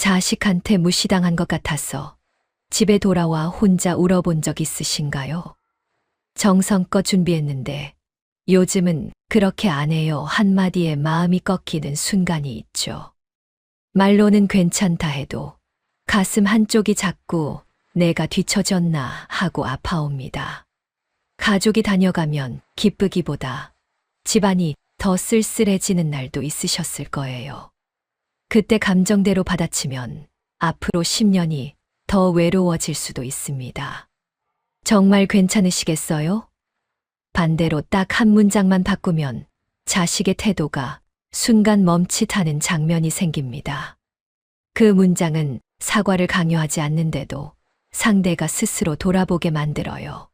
자식한테 무시당한 것 같아서 집에 돌아와 혼자 울어본 적 있으신가요? 정성껏 준비했는데 요즘은 그렇게 안 해요 한마디에 마음이 꺾이는 순간이 있죠. 말로는 괜찮다 해도 가슴 한쪽이 자꾸 내가 뒤처졌나 하고 아파옵니다. 가족이 다녀가면 기쁘기보다 집안이 더 쓸쓸해지는 날도 있으셨을 거예요. 그때 감정대로 받아치면 앞으로 10년이 더 외로워질 수도 있습니다. 정말 괜찮으시겠어요? 반대로 딱 한 문장만 바꾸면 자식의 태도가 순간 멈칫하는 장면이 생깁니다. 그 문장은 사과를 강요하지 않는데도 상대가 스스로 돌아보게 만들어요.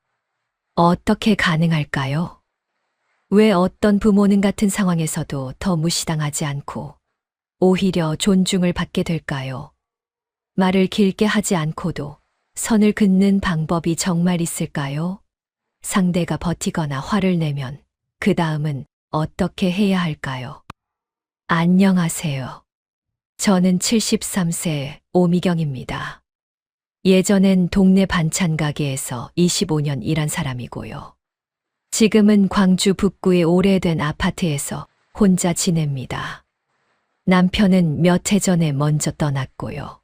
어떻게 가능할까요? 왜 어떤 부모는 같은 상황에서도 더 무시당하지 않고 오히려 존중을 받게 될까요? 말을 길게 하지 않고도 선을 긋는 방법이 정말 있을까요? 상대가 버티거나 화를 내면 그 다음은 어떻게 해야 할까요? 안녕하세요. 저는 73세 오미경입니다. 예전엔 동네 반찬 가게에서 25년 일한 사람이고요. 지금은 광주 북구의 오래된 아파트에서 혼자 지냅니다. 남편은 몇 해 전에 먼저 떠났고요.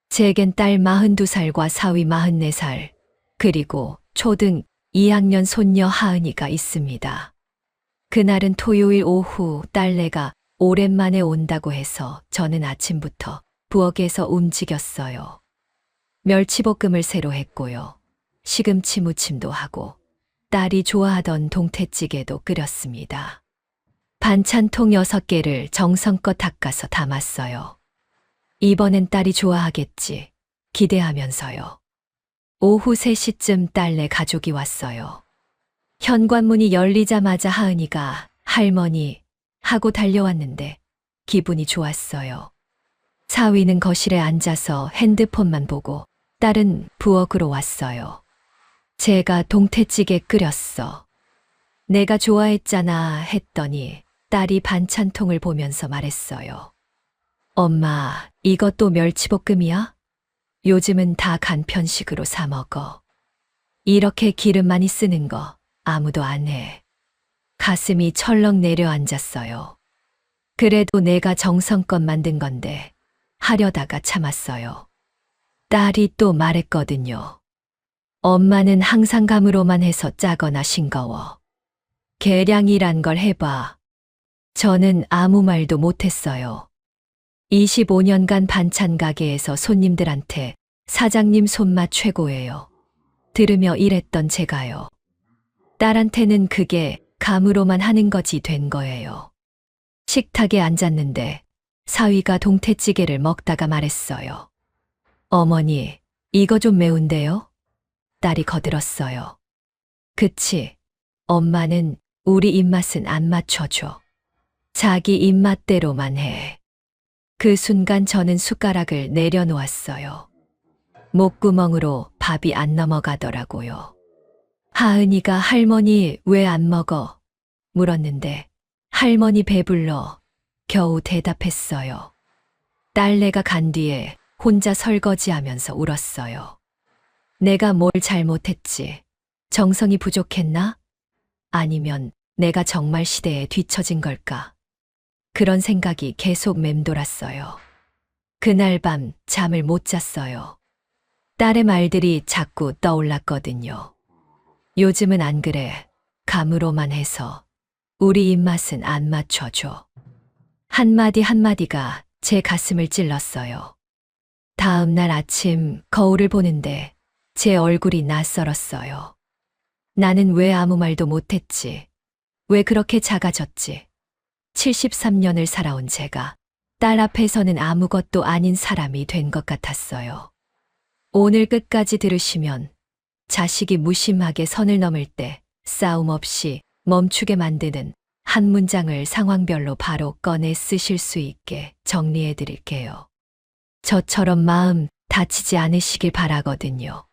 제겐 딸 42살과 사위 44살, 그리고 초등 2학년 손녀 하은이가 있습니다. 그날은 토요일 오후 딸내가 오랜만에 온다고 해서 저는 아침부터 부엌에서 움직였어요. 멸치볶음을 새로 했고요. 시금치 무침도 하고 딸이 좋아하던 동태찌개도 끓였습니다. 반찬통 6개를 정성껏 닦아서 담았어요. 이번엔 딸이 좋아하겠지 기대하면서요. 오후 3시쯤 딸네 가족이 왔어요. 현관문이 열리자마자 하은이가 할머니 하고 달려왔는데 기분이 좋았어요. 사위는 거실에 앉아서 핸드폰만 보고 딸은 부엌으로 왔어요. 제가 동태찌개 끓였어. 내가 좋아했잖아 했더니 딸이 반찬통을 보면서 말했어요. 엄마, 이것도 멸치볶음이야? 요즘은 다 간편식으로 사 먹어. 이렇게 기름 많이 쓰는 거 아무도 안 해. 가슴이 철렁 내려앉았어요. 그래도 내가 정성껏 만든 건데 하려다가 참았어요. 딸이 또 말했거든요. 엄마는 항상 감으로만 해서 짜거나 싱거워. 계량이란 걸 해봐. 저는 아무 말도 못했어요. 25년간 반찬 가게에서 손님들한테 사장님 손맛 최고예요. 들으며 일했던 제가요. 딸한테는 그게 감으로만 하는 거지 된 거예요. 식탁에 앉았는데 사위가 동태찌개를 먹다가 말했어요. 어머니, 이거 좀 매운데요? 딸이 거들었어요. 그치, 엄마는 우리 입맛은 안 맞춰줘. 자기 입맛대로만 해. 그 순간 저는 숟가락을 내려놓았어요. 목구멍으로 밥이 안 넘어가더라고요. 하은이가 할머니 왜 안 먹어? 물었는데 할머니 배불러 겨우 대답했어요. 딸내가 간 뒤에 혼자 설거지하면서 울었어요. 내가 뭘 잘못했지? 정성이 부족했나? 아니면 내가 정말 시대에 뒤처진 걸까? 그런 생각이 계속 맴돌았어요. 그날 밤 잠을 못 잤어요. 딸의 말들이 자꾸 떠올랐거든요. 요즘은 안 그래. 감으로만 해서 우리 입맛은 안 맞춰줘. 한마디 한마디가 제 가슴을 찔렀어요. 다음 날 아침 거울을 보는데 제 얼굴이 낯설었어요. 나는 왜 아무 말도 못했지? 왜 그렇게 작아졌지? 73년을 살아온 제가 딸 앞에서는 아무것도 아닌 사람이 된 것 같았어요. 오늘 끝까지 들으시면 자식이 무심하게 선을 넘을 때 싸움 없이 멈추게 만드는 한 문장을 상황별로 바로 꺼내 쓰실 수 있게 정리해 드릴게요. 저처럼 마음 다치지 않으시길 바라거든요.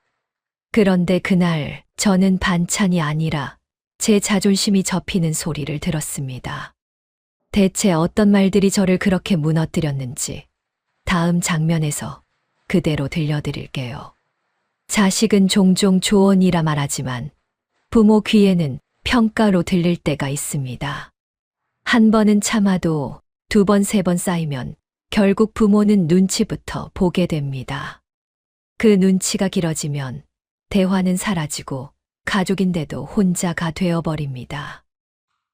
그런데 그날 저는 반찬이 아니라 제 자존심이 접히는 소리를 들었습니다. 대체 어떤 말들이 저를 그렇게 무너뜨렸는지 다음 장면에서 그대로 들려드릴게요. 자식은 종종 조언이라 말하지만 부모 귀에는 평가로 들릴 때가 있습니다. 한 번은 참아도 두 번, 세 번 쌓이면 결국 부모는 눈치부터 보게 됩니다. 그 눈치가 길어지면 대화는 사라지고 가족인데도 혼자가 되어버립니다.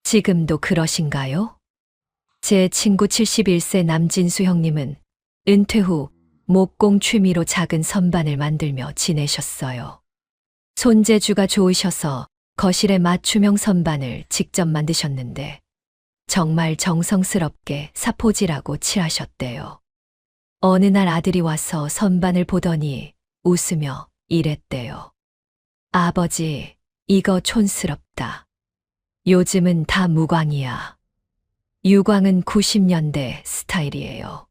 지금도 그러신가요? 제 친구 71세 남진수 형님은 은퇴 후 목공 취미로 작은 선반을 만들며 지내셨어요. 손재주가 좋으셔서 거실에 맞춤형 선반을 직접 만드셨는데 정말 정성스럽게 사포질하고 칠하셨대요. 어느 날 아들이 와서 선반을 보더니 웃으며 이랬대요. 아버지, 이거 촌스럽다. 요즘은 다 무광이야. 유광은 90년대 스타일이에요.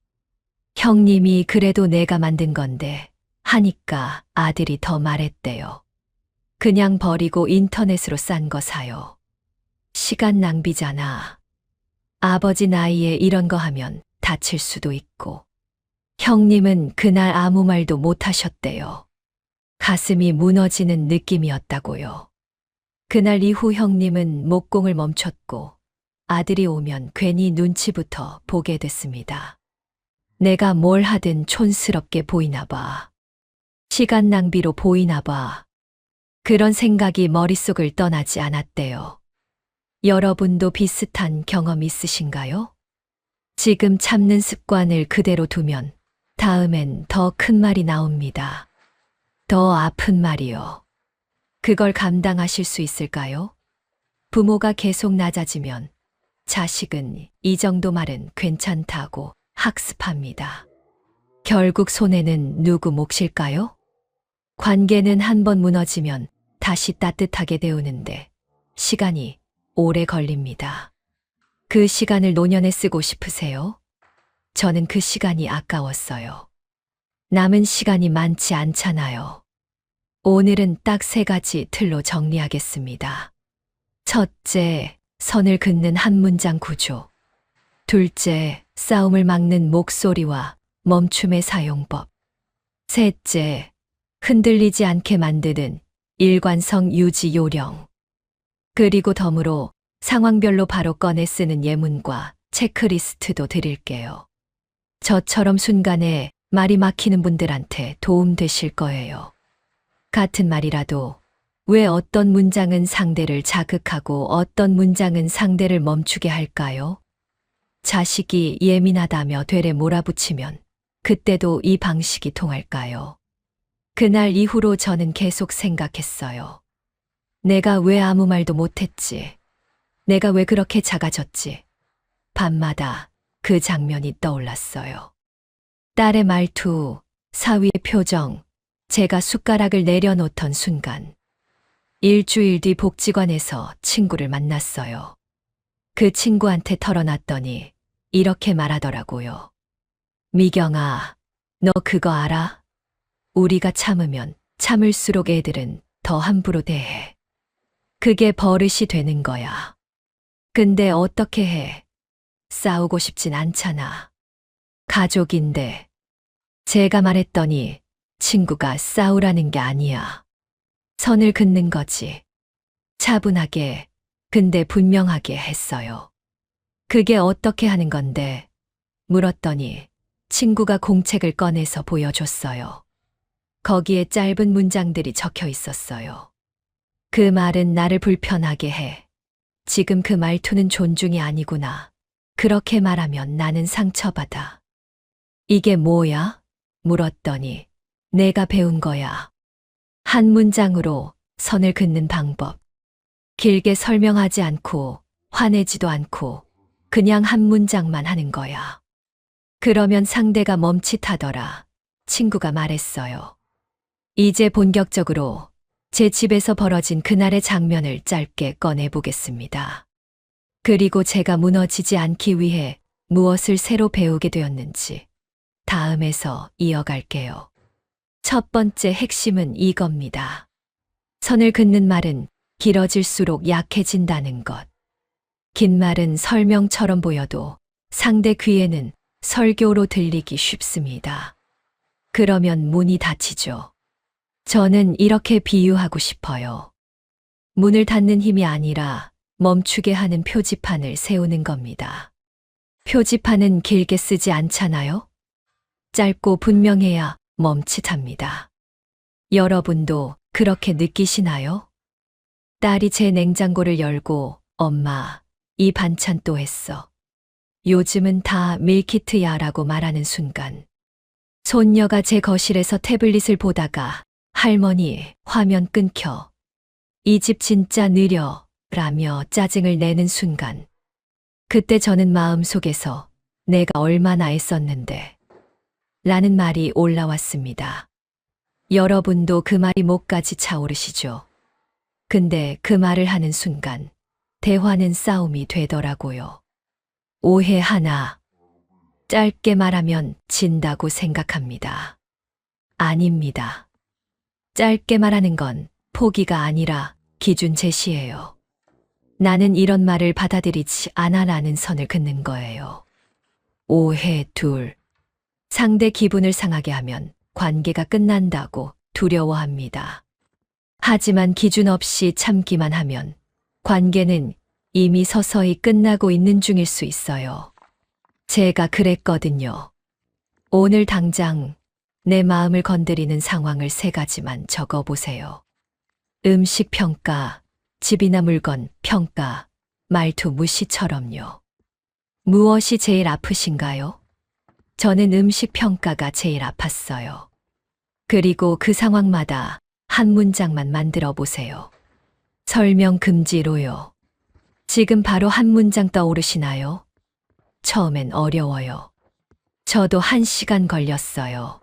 형님이 그래도 내가 만든 건데 하니까 아들이 더 말했대요. 그냥 버리고 인터넷으로 싼 거 사요. 시간 낭비잖아. 아버지 나이에 이런 거 하면 다칠 수도 있고. 형님은 그날 아무 말도 못 하셨대요. 가슴이 무너지는 느낌이었다고요. 그날 이후 형님은 목공을 멈췄고 아들이 오면 괜히 눈치부터 보게 됐습니다. 내가 뭘 하든 촌스럽게 보이나 봐. 시간 낭비로 보이나 봐. 그런 생각이 머릿속을 떠나지 않았대요. 여러분도 비슷한 경험 있으신가요? 지금 참는 습관을 그대로 두면 다음엔 더 큰 말이 나옵니다. 더 아픈 말이요. 그걸 감당하실 수 있을까요? 부모가 계속 낮아지면 자식은 이 정도 말은 괜찮다고 학습합니다. 결국 손해는 누구 몫일까요? 관계는 한 번 무너지면 다시 따뜻하게 데우는데 시간이 오래 걸립니다. 그 시간을 노년에 쓰고 싶으세요? 저는 그 시간이 아까웠어요. 남은 시간이 많지 않잖아요. 오늘은 딱 3가지 틀로 정리하겠습니다. 첫째, 선을 긋는 한 문장 구조. 둘째, 싸움을 막는 목소리와 멈춤의 사용법. 셋째, 흔들리지 않게 만드는 일관성 유지 요령. 그리고 덤으로 상황별로 바로 꺼내 쓰는 예문과 체크리스트도 드릴게요. 저처럼 순간에 말이 막히는 분들한테 도움 되실 거예요. 같은 말이라도 왜 어떤 문장은 상대를 자극하고 어떤 문장은 상대를 멈추게 할까요? 자식이 예민하다며 되레 몰아붙이면 그때도 이 방식이 통할까요? 그날 이후로 저는 계속 생각했어요. 내가 왜 아무 말도 못했지? 내가 왜 그렇게 작아졌지? 밤마다 그 장면이 떠올랐어요. 딸의 말투, 사위의 표정, 제가 숟가락을 내려놓던 순간. 일주일 뒤 복지관에서 친구를 만났어요. 그 친구한테 털어놨더니 이렇게 말하더라고요. 미경아, 너 그거 알아? 우리가 참으면 참을수록 애들은 더 함부로 대해. 그게 버릇이 되는 거야. 근데 어떻게 해? 싸우고 싶진 않잖아. 가족인데. 제가 말했더니 친구가 싸우라는 게 아니야. 선을 긋는 거지. 차분하게, 근데 분명하게 했어요. 그게 어떻게 하는 건데? 물었더니 친구가 공책을 꺼내서 보여줬어요. 거기에 짧은 문장들이 적혀 있었어요. 그 말은 나를 불편하게 해. 지금 그 말투는 존중이 아니구나. 그렇게 말하면 나는 상처받아. 이게 뭐야? 물었더니 내가 배운 거야. 한 문장으로 선을 긋는 방법. 길게 설명하지 않고 화내지도 않고 그냥 한 문장만 하는 거야. 그러면 상대가 멈칫하더라. 친구가 말했어요. 이제 본격적으로 제 집에서 벌어진 그날의 장면을 짧게 꺼내보겠습니다. 그리고 제가 무너지지 않기 위해 무엇을 새로 배우게 되었는지 다음에서 이어갈게요. 첫 번째 핵심은 이겁니다. 선을 긋는 말은 길어질수록 약해진다는 것. 긴 말은 설명처럼 보여도 상대 귀에는 설교로 들리기 쉽습니다. 그러면 문이 닫히죠. 저는 이렇게 비유하고 싶어요. 문을 닫는 힘이 아니라 멈추게 하는 표지판을 세우는 겁니다. 표지판은 길게 쓰지 않잖아요? 짧고 분명해야 멈칫합니다. 여러분도 그렇게 느끼시나요? 딸이 제 냉장고를 열고 엄마, 이 반찬 또 했어. 요즘은 다 밀키트야 라고 말하는 순간 손녀가 제 거실에서 태블릿을 보다가 할머니 화면 끊겨. 이 집 진짜 느려 라며 짜증을 내는 순간 그때 저는 마음속에서 내가 얼마나 애썼는데 라는 말이 올라왔습니다. 여러분도 그 말이 목까지 차오르시죠? 근데 그 말을 하는 순간 대화는 싸움이 되더라고요. 오해 하나. 짧게 말하면 진다고 생각합니다. 아닙니다. 짧게 말하는 건 포기가 아니라 기준 제시예요. 나는 이런 말을 받아들이지 않아라는 선을 긋는 거예요. 오해 둘. 상대 기분을 상하게 하면 관계가 끝난다고 두려워합니다. 하지만 기준 없이 참기만 하면 관계는 이미 서서히 끝나고 있는 중일 수 있어요. 제가 그랬거든요. 오늘 당장 내 마음을 건드리는 상황을 3가지만 적어보세요. 음식 평가, 집이나 물건 평가, 말투 무시처럼요. 무엇이 제일 아프신가요? 저는 음식 평가가 제일 아팠어요. 그리고 그 상황마다 한 문장만 만들어 보세요. 설명 금지로요. 지금 바로 한 문장 떠오르시나요? 처음엔 어려워요. 저도 1시간 걸렸어요.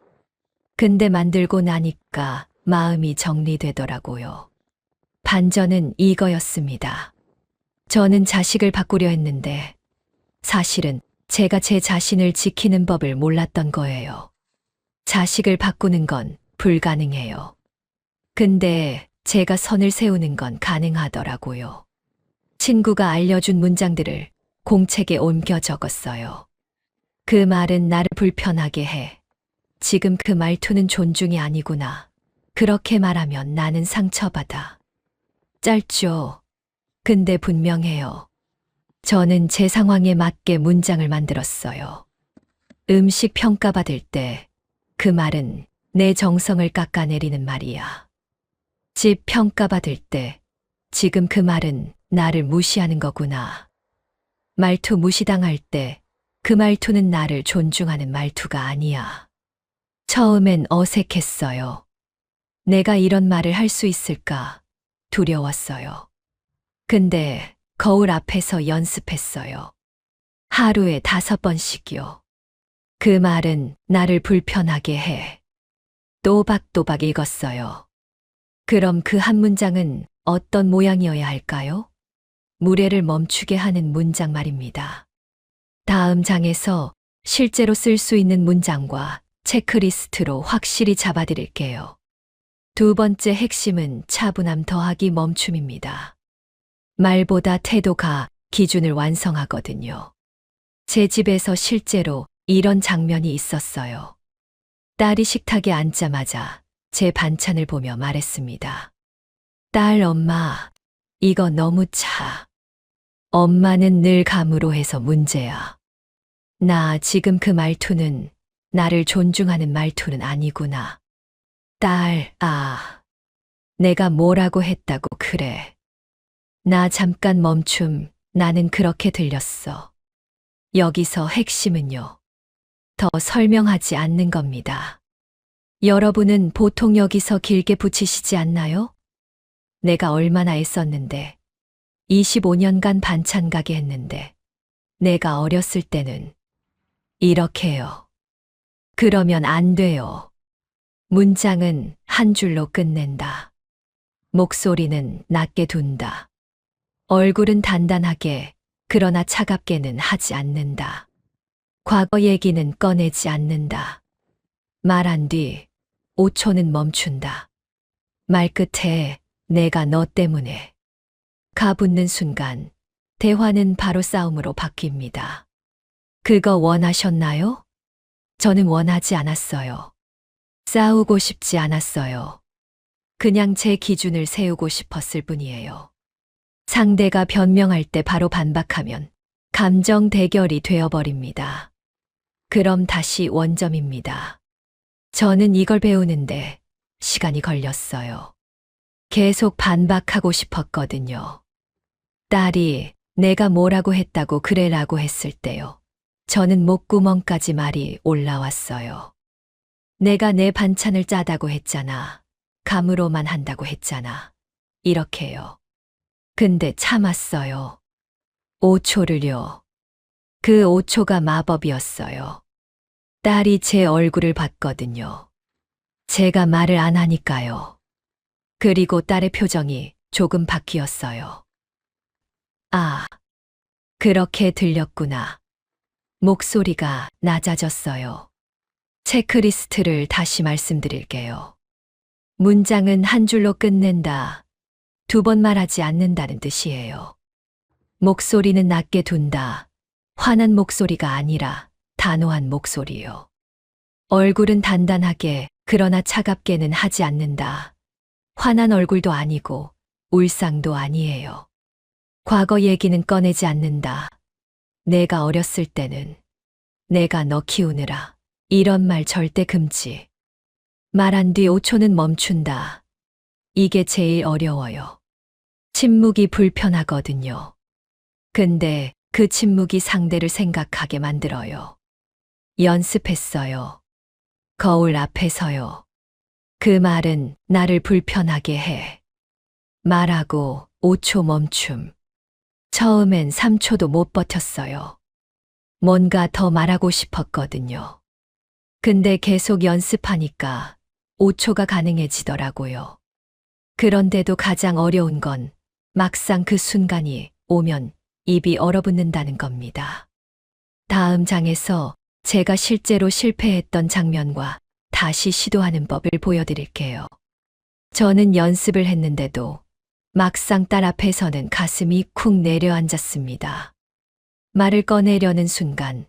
근데 만들고 나니까 마음이 정리되더라고요. 반전은 이거였습니다. 저는 자식을 바꾸려 했는데 사실은 제가 제 자신을 지키는 법을 몰랐던 거예요. 자식을 바꾸는 건 불가능해요. 근데 제가 선을 세우는 건 가능하더라고요. 친구가 알려준 문장들을 공책에 옮겨 적었어요. 그 말은 나를 불편하게 해. 지금 그 말투는 존중이 아니구나. 그렇게 말하면 나는 상처받아. 짧죠? 근데 분명해요. 저는 제 상황에 맞게 문장을 만들었어요. 음식 평가받을 때 그 말은 내 정성을 깎아내리는 말이야. 집 평가받을 때 지금 그 말은 나를 무시하는 거구나. 말투 무시당할 때 그 말투는 나를 존중하는 말투가 아니야. 처음엔 어색했어요. 내가 이런 말을 할 수 있을까 두려웠어요. 근데 거울 앞에서 연습했어요. 하루에 5번씩요. 그 말은 나를 불편하게 해. 또박또박 읽었어요. 그럼 그 한 문장은 어떤 모양이어야 할까요? 무례를 멈추게 하는 문장 말입니다. 다음 장에서 실제로 쓸 수 있는 문장과 체크리스트로 확실히 잡아드릴게요. 2번째 핵심은 차분함 더하기 멈춤입니다. 말보다 태도가 기준을 완성하거든요. 제 집에서 실제로 이런 장면이 있었어요. 딸이 식탁에 앉자마자 제 반찬을 보며 말했습니다. 딸 엄마, 이거 너무 차. 엄마는 늘 감으로 해서 문제야. 나 지금 그 말투는 나를 존중하는 말투는 아니구나. 딸, 내가 뭐라고 했다고 그래. 나 잠깐 멈춤, 나는 그렇게 들렸어. 여기서 핵심은요. 더 설명하지 않는 겁니다. 여러분은 보통 여기서 길게 붙이시지 않나요? 내가 얼마나 애썼는데, 25년간 반찬 가게 했는데, 내가 어렸을 때는 이렇게요. 그러면 안 돼요. 문장은 한 줄로 끝낸다. 목소리는 낮게 둔다. 얼굴은 단단하게, 그러나 차갑게는 하지 않는다. 과거 얘기는 꺼내지 않는다. 말한 뒤 5초는 멈춘다. 말 끝에 내가 너 때문에 가붙는 순간 대화는 바로 싸움으로 바뀝니다. 그거 원하셨나요? 저는 원하지 않았어요. 싸우고 싶지 않았어요. 그냥 제 기준을 세우고 싶었을 뿐이에요. 상대가 변명할 때 바로 반박하면 감정 대결이 되어버립니다. 그럼 다시 원점입니다. 저는 이걸 배우는데 시간이 걸렸어요. 계속 반박하고 싶었거든요. 딸이 내가 뭐라고 했다고 그래라고 했을 때요. 저는 목구멍까지 말이 올라왔어요. 내가 내 반찬을 짜다고 했잖아. 감으로만 한다고 했잖아. 이렇게요. 근데 참았어요. 5초를요. 그 5초가 마법이었어요. 딸이 제 얼굴을 봤거든요. 제가 말을 안 하니까요. 그리고 딸의 표정이 조금 바뀌었어요. 아, 그렇게 들렸구나. 목소리가 낮아졌어요. 체크리스트를 다시 말씀드릴게요. 문장은 한 줄로 끝낸다. 2번 말하지 않는다는 뜻이에요. 목소리는 낮게 둔다. 화난 목소리가 아니라 단호한 목소리요. 얼굴은 단단하게 그러나 차갑게는 하지 않는다. 화난 얼굴도 아니고 울상도 아니에요. 과거 얘기는 꺼내지 않는다. 내가 어렸을 때는 내가 너 키우느라 이런 말 절대 금지. 말한 뒤 5초는 멈춘다. 이게 제일 어려워요. 침묵이 불편하거든요. 근데 그 침묵이 상대를 생각하게 만들어요. 연습했어요. 거울 앞에서요. 그 말은 나를 불편하게 해. 말하고 5초 멈춤. 처음엔 3초도 못 버텼어요. 뭔가 더 말하고 싶었거든요. 근데 계속 연습하니까 5초가 가능해지더라고요. 그런데도 가장 어려운 건 막상 그 순간이 오면 입이 얼어붙는다는 겁니다. 다음 장에서 제가 실제로 실패했던 장면과 다시 시도하는 법을 보여드릴게요. 저는 연습을 했는데도 막상 딸 앞에서는 가슴이 쿵 내려앉았습니다. 말을 꺼내려는 순간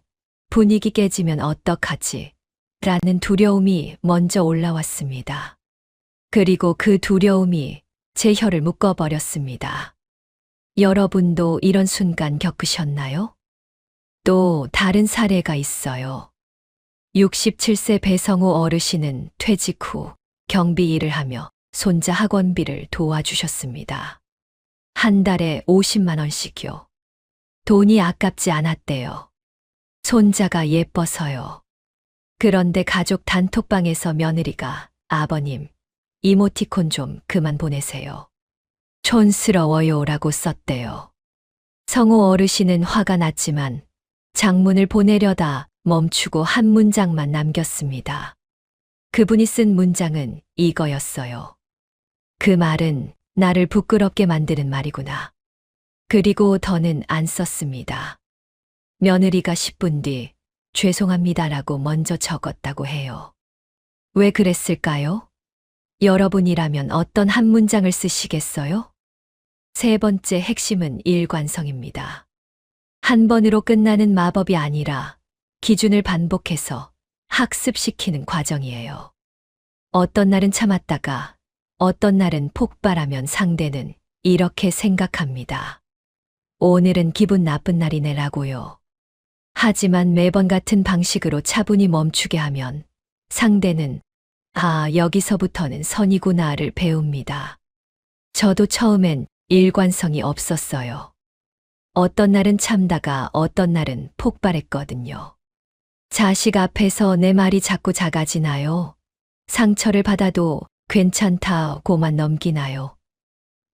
분위기 깨지면 어떡하지? 라는 두려움이 먼저 올라왔습니다. 그리고 그 두려움이 제 혀를 묶어버렸습니다. 여러분도 이런 순간 겪으셨나요? 또 다른 사례가 있어요. 67세 배성우 어르신은 퇴직 후 경비 일을 하며 손자 학원비를 도와주셨습니다. 한 달에 50만 원씩요. 돈이 아깝지 않았대요. 손자가 예뻐서요. 그런데 가족 단톡방에서 며느리가 아버님, 이모티콘 좀 그만 보내세요. 촌스러워요라고 썼대요. 성우 어르신은 화가 났지만 장문을 보내려다 멈추고 한 문장만 남겼습니다. 그분이 쓴 문장은 이거였어요. 그 말은 나를 부끄럽게 만드는 말이구나. 그리고 더는 안 썼습니다. 며느리가 10분 뒤 죄송합니다라고 먼저 적었다고 해요. 왜 그랬을까요? 여러분이라면 어떤 한 문장을 쓰시겠어요? 세 번째 핵심은 일관성입니다. 한 번으로 끝나는 마법이 아니라 기준을 반복해서 학습시키는 과정이에요. 어떤 날은 참았다가 어떤 날은 폭발하면 상대는 이렇게 생각합니다. 오늘은 기분 나쁜 날이네라고요. 하지만 매번 같은 방식으로 차분히 멈추게 하면 상대는 아, 여기서부터는 선이구나를 배웁니다. 저도 처음엔 일관성이 없었어요. 어떤 날은 참다가 어떤 날은 폭발했거든요. 자식 앞에서 내 말이 자꾸 작아지나요? 상처를 받아도 괜찮다고만 넘기나요?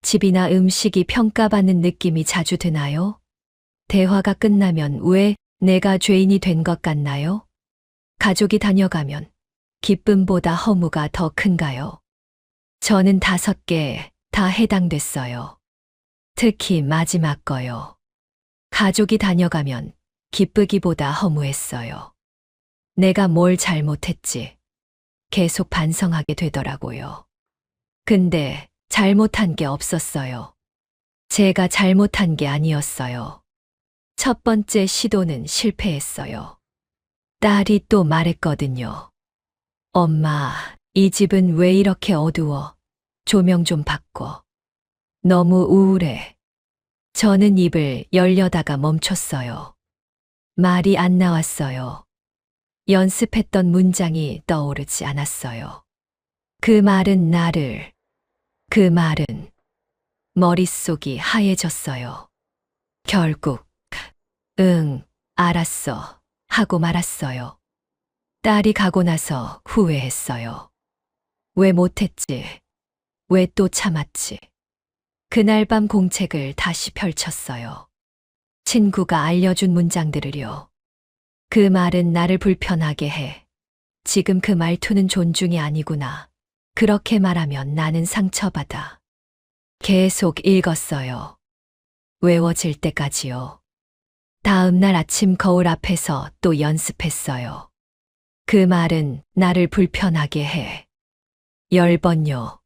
집이나 음식이 평가받는 느낌이 자주 드나요? 대화가 끝나면 왜 내가 죄인이 된 것 같나요? 가족이 다녀가면 기쁨보다 허무가 더 큰가요? 저는 5개 다 해당됐어요. 특히 마지막 거요. 가족이 다녀가면 기쁘기보다 허무했어요. 내가 뭘 잘못했지? 계속 반성하게 되더라고요. 근데 잘못한 게 없었어요. 제가 잘못한 게 아니었어요. 첫 번째 시도는 실패했어요. 딸이 또 말했거든요. 엄마, 이 집은 왜 이렇게 어두워? 조명 좀 바꿔. 너무 우울해. 저는 입을 열려다가 멈췄어요. 말이 안 나왔어요. 연습했던 문장이 떠오르지 않았어요. 그 말은 머릿속이 하얘졌어요. 결국, 응, 알았어. 하고 말았어요. 딸이 가고 나서 후회했어요. 왜 못했지? 왜 또 참았지? 그날 밤 공책을 다시 펼쳤어요. 친구가 알려준 문장들을요. 그 말은 나를 불편하게 해. 지금 그 말투는 존중이 아니구나. 그렇게 말하면 나는 상처받아. 계속 읽었어요. 외워질 때까지요. 다음 날 아침 거울 앞에서 또 연습했어요. 그 말은 나를 불편하게 해. 10번요.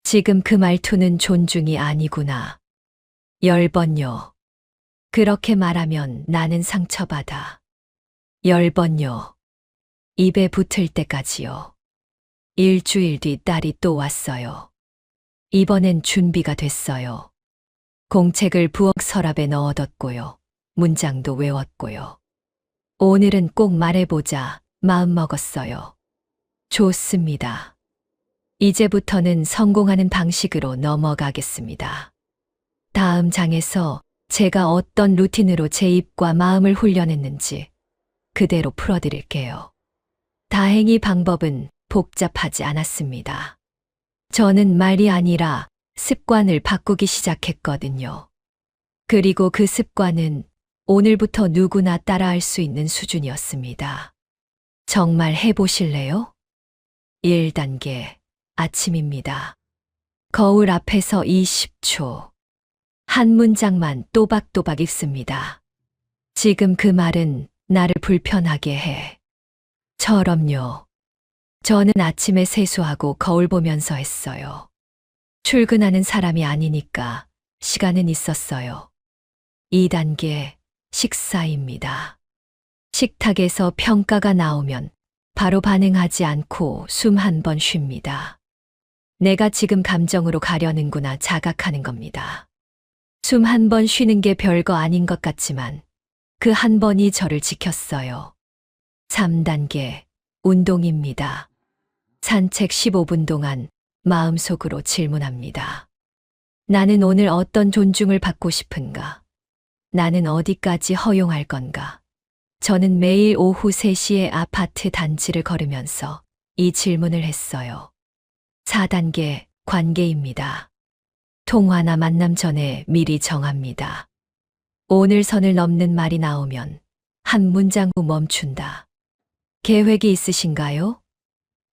지금 그 말투는 존중이 아니구나. 10번요. 그렇게 말하면 나는 상처받아. 10번요. 입에 붙을 때까지요. 일주일 뒤 딸이 또 왔어요. 이번엔 준비가 됐어요. 공책을 부엌 서랍에 넣어뒀고요. 문장도 외웠고요. 오늘은 꼭 말해보자 마음먹었어요. 좋습니다. 이제부터는 성공하는 방식으로 넘어가겠습니다. 다음 장에서 제가 어떤 루틴으로 제 입과 마음을 훈련했는지 그대로 풀어드릴게요. 다행히 방법은 복잡하지 않았습니다. 저는 말이 아니라 습관을 바꾸기 시작했거든요. 그리고 그 습관은 오늘부터 누구나 따라할 수 있는 수준이었습니다. 정말 해보실래요? 1단계, 아침입니다. 거울 앞에서 20초. 한 문장만 또박또박 읽습니다. 지금 그 말은 나를 불편하게 해. 처럼요. 저는 아침에 세수하고 거울 보면서 했어요. 출근하는 사람이 아니니까 시간은 있었어요. 2단계, 식사입니다. 식탁에서 평가가 나오면 바로 반응하지 않고 숨 한 번 쉽니다. 내가 지금 감정으로 가려는구나 자각하는 겁니다. 숨 한 번 쉬는 게 별거 아닌 것 같지만 그 한 번이 저를 지켰어요. 3단계, 운동입니다. 산책 15분 동안 마음속으로 질문합니다. 나는 오늘 어떤 존중을 받고 싶은가? 나는 어디까지 허용할 건가? 저는 매일 오후 3시에 아파트 단지를 걸으면서 이 질문을 했어요. 4단계, 관계입니다. 통화나 만남 전에 미리 정합니다. 오늘 선을 넘는 말이 나오면 한 문장 후 멈춘다. 계획이 있으신가요?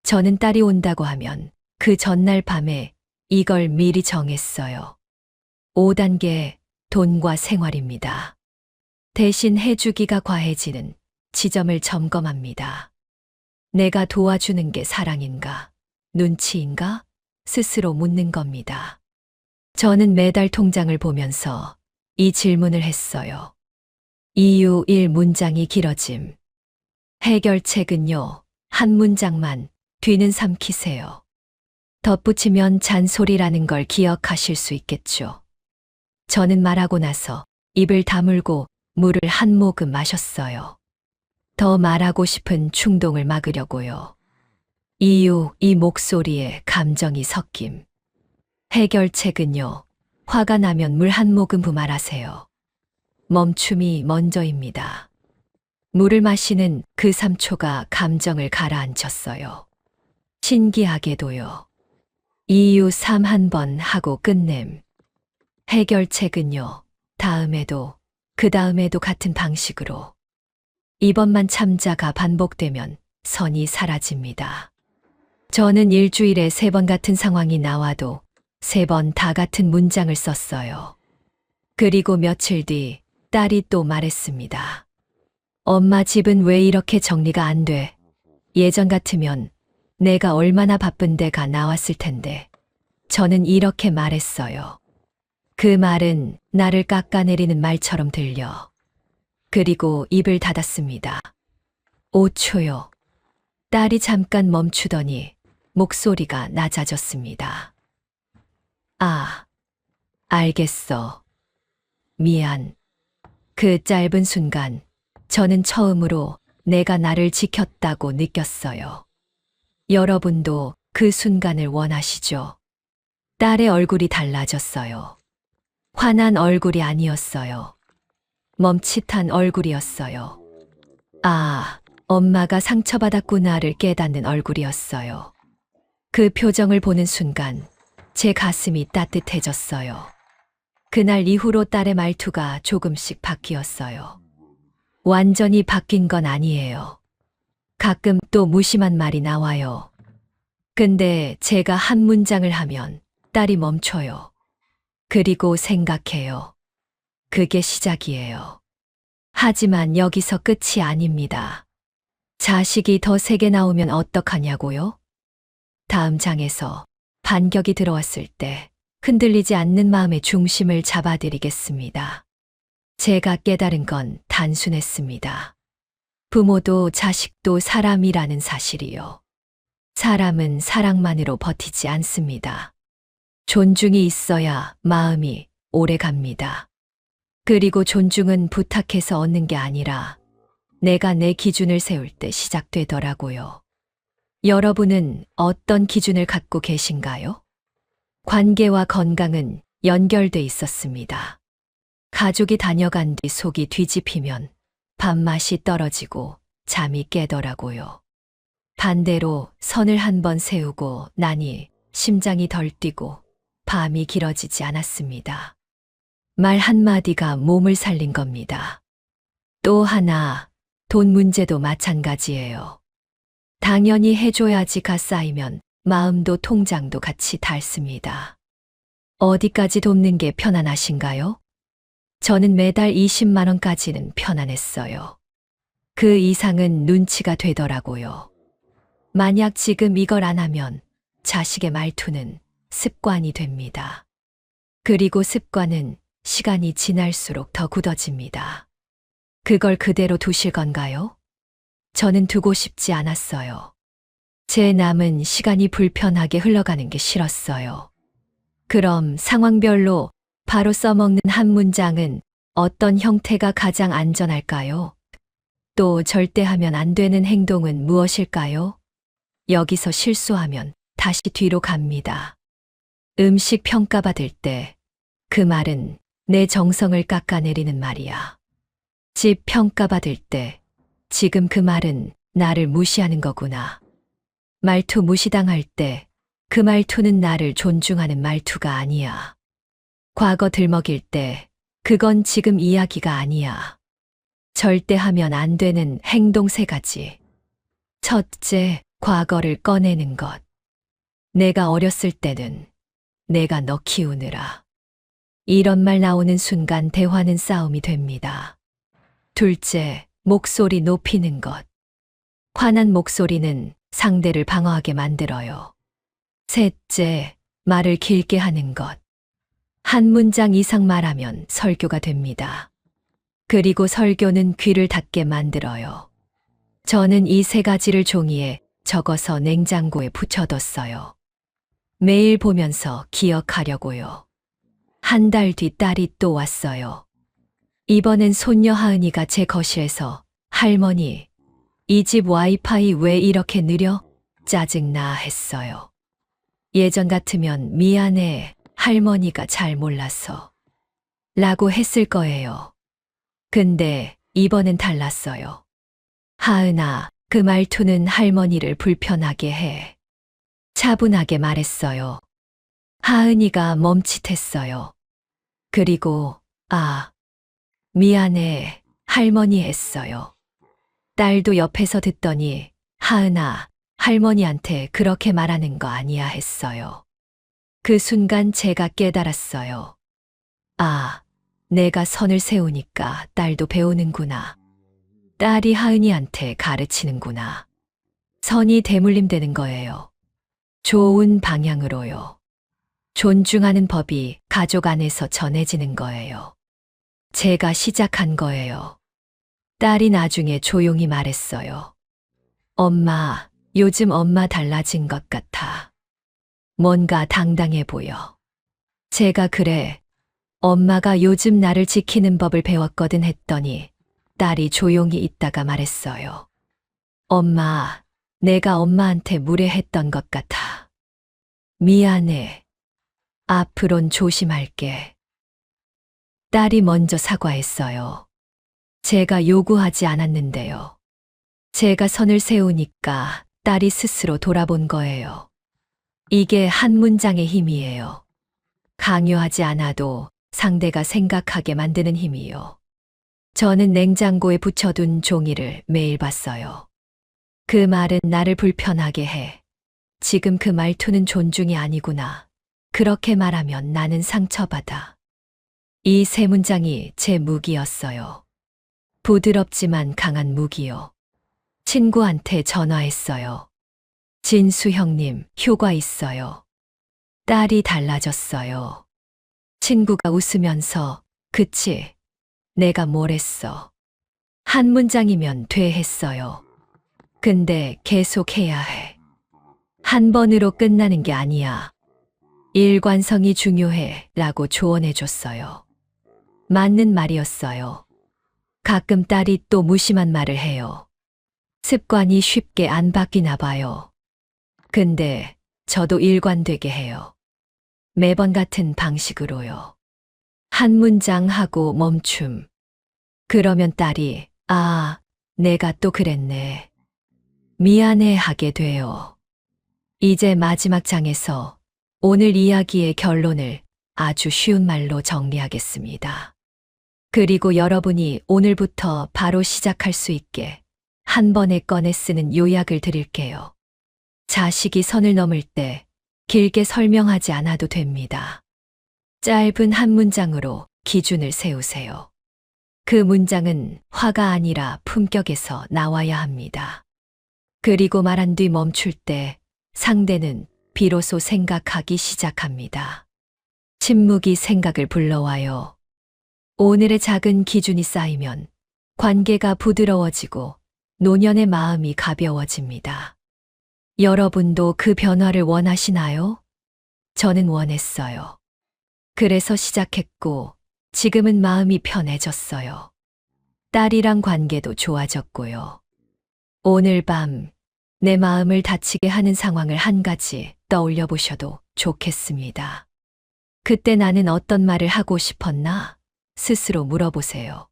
저는 딸이 온다고 하면 그 전날 밤에 이걸 미리 정했어요. 5단계, 돈과 생활입니다. 대신 해주기가 과해지는 지점을 점검합니다. 내가 도와주는 게 사랑인가? 눈치인가? 스스로 묻는 겁니다. 저는 매달 통장을 보면서 이 질문을 했어요. 이유 1문장이 길어짐. 해결책은요, 한 문장만 뒤는 삼키세요. 덧붙이면 잔소리라는 걸 기억하실 수 있겠죠. 저는 말하고 나서 입을 다물고 물을 한 모금 마셨어요. 더 말하고 싶은 충동을 막으려고요. 이유, 이 목소리에 감정이 섞임. 해결책은요, 화가 나면 물 한 모금 부 말하세요. 멈춤이 먼저입니다. 물을 마시는 그 3초가 감정을 가라앉혔어요. 신기하게도요. 이유 3 한 번 하고 끝냄. 해결책은요, 다음에도, 그 다음에도 같은 방식으로. 이번만 참자가 반복되면 선이 사라집니다. 저는 일주일에 3번 같은 상황이 나와도 3번 다 같은 문장을 썼어요. 그리고 며칠 뒤 딸이 또 말했습니다. 엄마 집은 왜 이렇게 정리가 안 돼? 예전 같으면 내가 얼마나 바쁜데가 나왔을 텐데. 저는 이렇게 말했어요. 그 말은 나를 깎아내리는 말처럼 들려. 그리고 입을 닫았습니다. 5초요. 딸이 잠깐 멈추더니 목소리가 낮아졌습니다. 아, 알겠어. 미안. 그 짧은 순간 저는 처음으로 내가 나를 지켰다고 느꼈어요. 여러분도 그 순간을 원하시죠? 딸의 얼굴이 달라졌어요. 화난 얼굴이 아니었어요. 멈칫한 얼굴이었어요. 아, 엄마가 상처받았구나를 깨닫는 얼굴이었어요. 그 표정을 보는 순간 제 가슴이 따뜻해졌어요. 그날 이후로 딸의 말투가 조금씩 바뀌었어요. 완전히 바뀐 건 아니에요. 가끔 또 무심한 말이 나와요. 근데 제가 한 문장을 하면 딸이 멈춰요. 그리고 생각해요. 그게 시작이에요. 하지만 여기서 끝이 아닙니다. 자식이 더 세게 나오면 어떡하냐고요? 다음 장에서 반격이 들어왔을 때 흔들리지 않는 마음의 중심을 잡아드리겠습니다. 제가 깨달은 건 단순했습니다. 부모도 자식도 사람이라는 사실이요. 사람은 사랑만으로 버티지 않습니다. 존중이 있어야 마음이 오래 갑니다. 그리고 존중은 부탁해서 얻는 게 아니라 내가 내 기준을 세울 때 시작되더라고요. 여러분은 어떤 기준을 갖고 계신가요? 관계와 건강은 연결돼 있었습니다. 가족이 다녀간 뒤 속이 뒤집히면 밥맛이 떨어지고 잠이 깨더라고요. 반대로 선을 한 번 세우고 나니 심장이 덜 뛰고 밤이 길어지지 않았습니다. 말 한마디가 몸을 살린 겁니다. 또 하나, 돈 문제도 마찬가지예요. 당연히 해줘야지가 쌓이면 마음도 통장도 같이 닳습니다. 어디까지 돕는 게 편안하신가요? 저는 매달 20만 원까지는 편안했어요. 그 이상은 눈치가 되더라고요. 만약 지금 이걸 안 하면 자식의 말투는 습관이 됩니다. 그리고 습관은 시간이 지날수록 더 굳어집니다. 그걸 그대로 두실 건가요? 저는 두고 싶지 않았어요. 제 남은 시간이 불편하게 흘러가는 게 싫었어요. 그럼 상황별로 바로 써먹는 한 문장은 어떤 형태가 가장 안전할까요? 또 절대 하면 안 되는 행동은 무엇일까요? 여기서 실수하면 다시 뒤로 갑니다. 음식 평가받을 때 그 말은 내 정성을 깎아내리는 말이야. 집 평가받을 때 지금 그 말은 나를 무시하는 거구나. 말투 무시당할 때 그 말투는 나를 존중하는 말투가 아니야. 과거 들먹일 때 그건 지금 이야기가 아니야. 절대 하면 안 되는 행동 3가지. 첫째, 과거를 꺼내는 것. 내가 어렸을 때는 내가 너 키우느라. 이런 말 나오는 순간 대화는 싸움이 됩니다. 둘째, 목소리 높이는 것. 화난 목소리는 상대를 방어하게 만들어요. 셋째, 말을 길게 하는 것. 한 문장 이상 말하면 설교가 됩니다. 그리고 설교는 귀를 닫게 만들어요. 저는 이 3가지를 종이에 적어서 냉장고에 붙여뒀어요. 매일 보면서 기억하려고요. 한 달 뒤 딸이 또 왔어요. 이번엔 손녀 하은이가 제 거실에서 할머니, 이 집 와이파이 왜 이렇게 느려? 짜증나 했어요. 예전 같으면 미안해, 할머니가 잘 몰라서 라고 했을 거예요. 근데 이번엔 달랐어요. 하은아, 그 말투는 할머니를 불편하게 해. 차분하게 말했어요. 하은이가 멈칫했어요. 그리고 아, 미안해, 할머니 했어요. 딸도 옆에서 듣더니 하은아, 할머니한테 그렇게 말하는 거 아니야 했어요. 그 순간 제가 깨달았어요. 아, 내가 선을 세우니까 딸도 배우는구나. 딸이 하은이한테 가르치는구나. 선이 대물림되는 거예요. 좋은 방향으로요. 존중하는 법이 가족 안에서 전해지는 거예요. 제가 시작한 거예요. 딸이 나중에 조용히 말했어요. 엄마, 요즘 엄마 달라진 것 같아. 뭔가 당당해 보여. 제가 그래. 엄마가 요즘 나를 지키는 법을 배웠거든 했더니 딸이 조용히 있다가 말했어요. 엄마, 내가 엄마한테 무례했던 것 같아. 미안해. 앞으론 조심할게. 딸이 먼저 사과했어요. 제가 요구하지 않았는데요. 제가 선을 세우니까 딸이 스스로 돌아본 거예요. 이게 한 문장의 힘이에요. 강요하지 않아도 상대가 생각하게 만드는 힘이요. 저는 냉장고에 붙여둔 종이를 매일 봤어요. 그 말은 나를 불편하게 해. 지금 그 말투는 존중이 아니구나. 그렇게 말하면 나는 상처받아. 이 세 문장이 제 무기였어요. 부드럽지만 강한 무기요. 친구한테 전화했어요. 진수 형님, 효과 있어요. 딸이 달라졌어요. 친구가 웃으면서, 그치? 내가 뭘 했어? 한 문장이면 돼 했어요. 근데 계속 해야 해. 한 번으로 끝나는 게 아니야. 일관성이 중요해 라고 조언해 줬어요. 맞는 말이었어요. 가끔 딸이 또 무심한 말을 해요. 습관이 쉽게 안 바뀌나 봐요. 근데 저도 일관되게 해요. 매번 같은 방식으로요. 한 문장 하고 멈춤. 그러면 딸이, 아, 내가 또 그랬네. 미안해 하게 돼요. 이제 마지막 장에서 오늘 이야기의 결론을 아주 쉬운 말로 정리하겠습니다. 그리고 여러분이 오늘부터 바로 시작할 수 있게 한 번에 꺼내 쓰는 요약을 드릴게요. 자식이 선을 넘을 때 길게 설명하지 않아도 됩니다. 짧은 한 문장으로 기준을 세우세요. 그 문장은 화가 아니라 품격에서 나와야 합니다. 그리고 말한 뒤 멈출 때 상대는 비로소 생각하기 시작합니다. 침묵이 생각을 불러와요. 오늘의 작은 기준이 쌓이면 관계가 부드러워지고 노년의 마음이 가벼워집니다. 여러분도 그 변화를 원하시나요? 저는 원했어요. 그래서 시작했고 지금은 마음이 편해졌어요. 딸이랑 관계도 좋아졌고요. 오늘 밤 내 마음을 다치게 하는 상황을 한 가지 떠올려 보셔도 좋겠습니다. 그때 나는 어떤 말을 하고 싶었나? 스스로 물어보세요.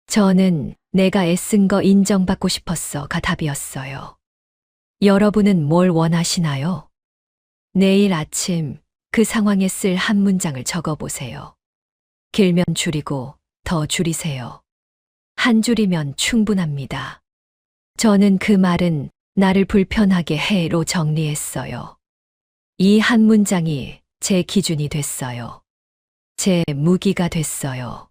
저는 내가 애쓴 거 인정받고 싶었어가 답이었어요. 여러분은 뭘 원하시나요? 내일 아침 그 상황에 쓸 한 문장을 적어보세요. 길면 줄이고 더 줄이세요. 한 줄이면 충분합니다. 저는 그 말은 나를 불편하게 해로 정리했어요. 이 한 문장이 제 기준이 됐어요. 제 무기가 됐어요.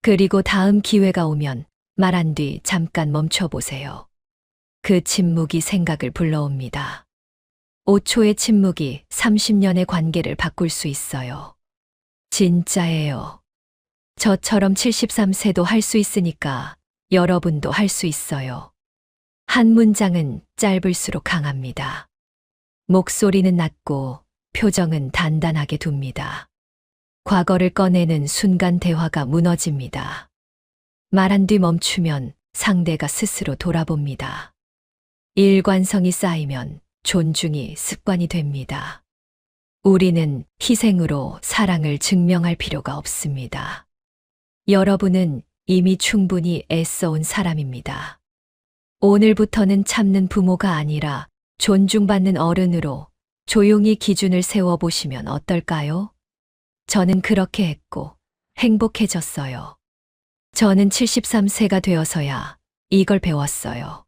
그리고 다음 기회가 오면 말한 뒤 잠깐 멈춰보세요. 그 침묵이 생각을 불러옵니다. 5초의 침묵이 30년의 관계를 바꿀 수 있어요. 진짜예요. 저처럼 73세도 할 수 있으니까 여러분도 할 수 있어요. 한 문장은 짧을수록 강합니다. 목소리는 낮고 표정은 단단하게 둡니다. 과거를 꺼내는 순간 대화가 무너집니다. 말한 뒤 멈추면 상대가 스스로 돌아봅니다. 일관성이 쌓이면 존중이 습관이 됩니다. 우리는 희생으로 사랑을 증명할 필요가 없습니다. 여러분은 이미 충분히 애써온 사람입니다. 오늘부터는 참는 부모가 아니라 존중받는 어른으로 조용히 기준을 세워보시면 어떨까요? 저는 그렇게 했고 행복해졌어요. 저는 73세가 되어서야 이걸 배웠어요.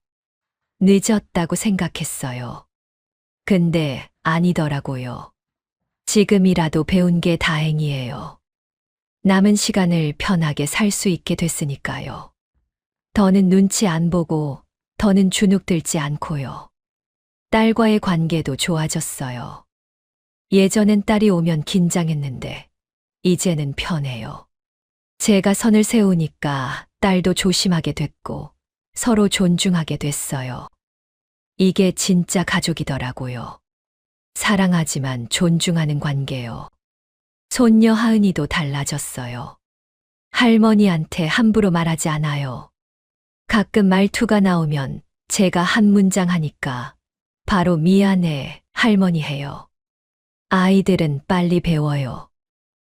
늦었다고 생각했어요. 근데 아니더라고요. 지금이라도 배운 게 다행이에요. 남은 시간을 편하게 살 수 있게 됐으니까요. 더는 눈치 안 보고 더는 주눅 들지 않고요. 딸과의 관계도 좋아졌어요. 예전엔 딸이 오면 긴장했는데 이제는 편해요. 제가 선을 세우니까 딸도 조심하게 됐고 서로 존중하게 됐어요. 이게 진짜 가족이더라고요. 사랑하지만 존중하는 관계요. 손녀 하은이도 달라졌어요. 할머니한테 함부로 말하지 않아요. 가끔 말투가 나오면 제가 한 문장 하니까 바로 미안해, 할머니 해요. 아이들은 빨리 배워요.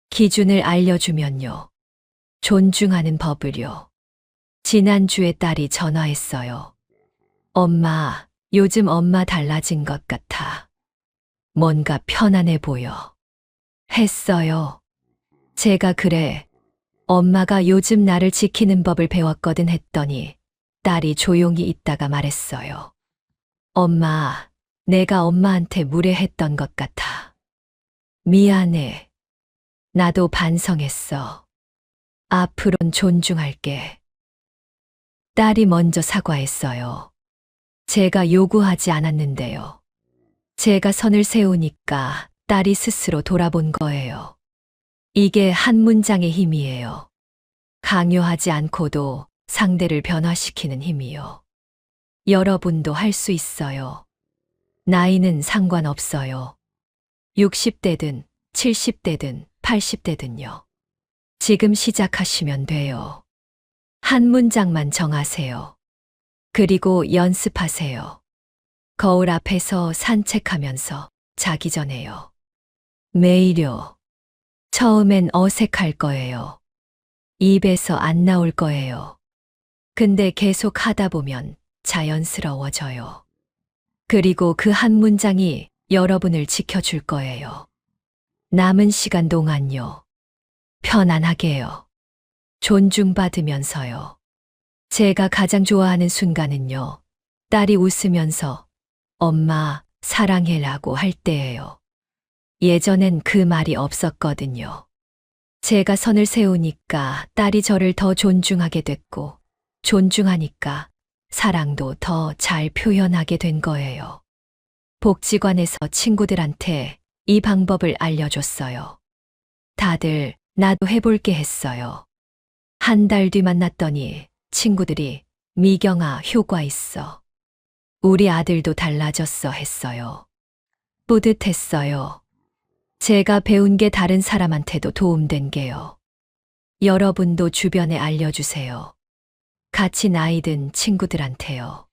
기준을 알려주면요. 존중하는 법을요. 지난주에 딸이 전화했어요. 엄마, 요즘 엄마 달라진 것 같아. 뭔가 편안해 보여. 했어요. 제가 그래. 엄마가 요즘 나를 지키는 법을 배웠거든 했더니 딸이 조용히 있다가 말했어요. 엄마, 내가 엄마한테 무례했던 것 같아. 미안해. 나도 반성했어. 앞으론 존중할게. 딸이 먼저 사과했어요. 제가 요구하지 않았는데요. 제가 선을 세우니까 딸이 스스로 돌아본 거예요. 이게 한 문장의 힘이에요. 강요하지 않고도 상대를 변화시키는 힘이요. 여러분도 할 수 있어요. 나이는 상관없어요. 60대든 70대든 80대든요. 지금 시작하시면 돼요. 한 문장만 정하세요. 그리고 연습하세요. 거울 앞에서 산책하면서 자기 전에요. 매일요. 처음엔 어색할 거예요. 입에서 안 나올 거예요. 근데 계속 하다 보면 자연스러워져요. 그리고 그 한 문장이 여러분을 지켜줄 거예요. 남은 시간 동안요. 편안하게요. 존중받으면서요. 제가 가장 좋아하는 순간은요. 딸이 웃으면서 엄마 사랑해라고 할 때예요. 예전엔 그 말이 없었거든요. 제가 선을 세우니까 딸이 저를 더 존중하게 됐고, 존중하니까 사랑도 더 잘 표현하게 된 거예요. 복지관에서 친구들한테 이 방법을 알려줬어요. 다들 나도 해볼게 했어요. 한 달 뒤 만났더니 친구들이 미경아 효과 있어. 우리 아들도 달라졌어 했어요. 뿌듯했어요. 제가 배운 게 다른 사람한테도 도움된 게요. 여러분도 주변에 알려주세요. 같이 나이 든 친구들한테요.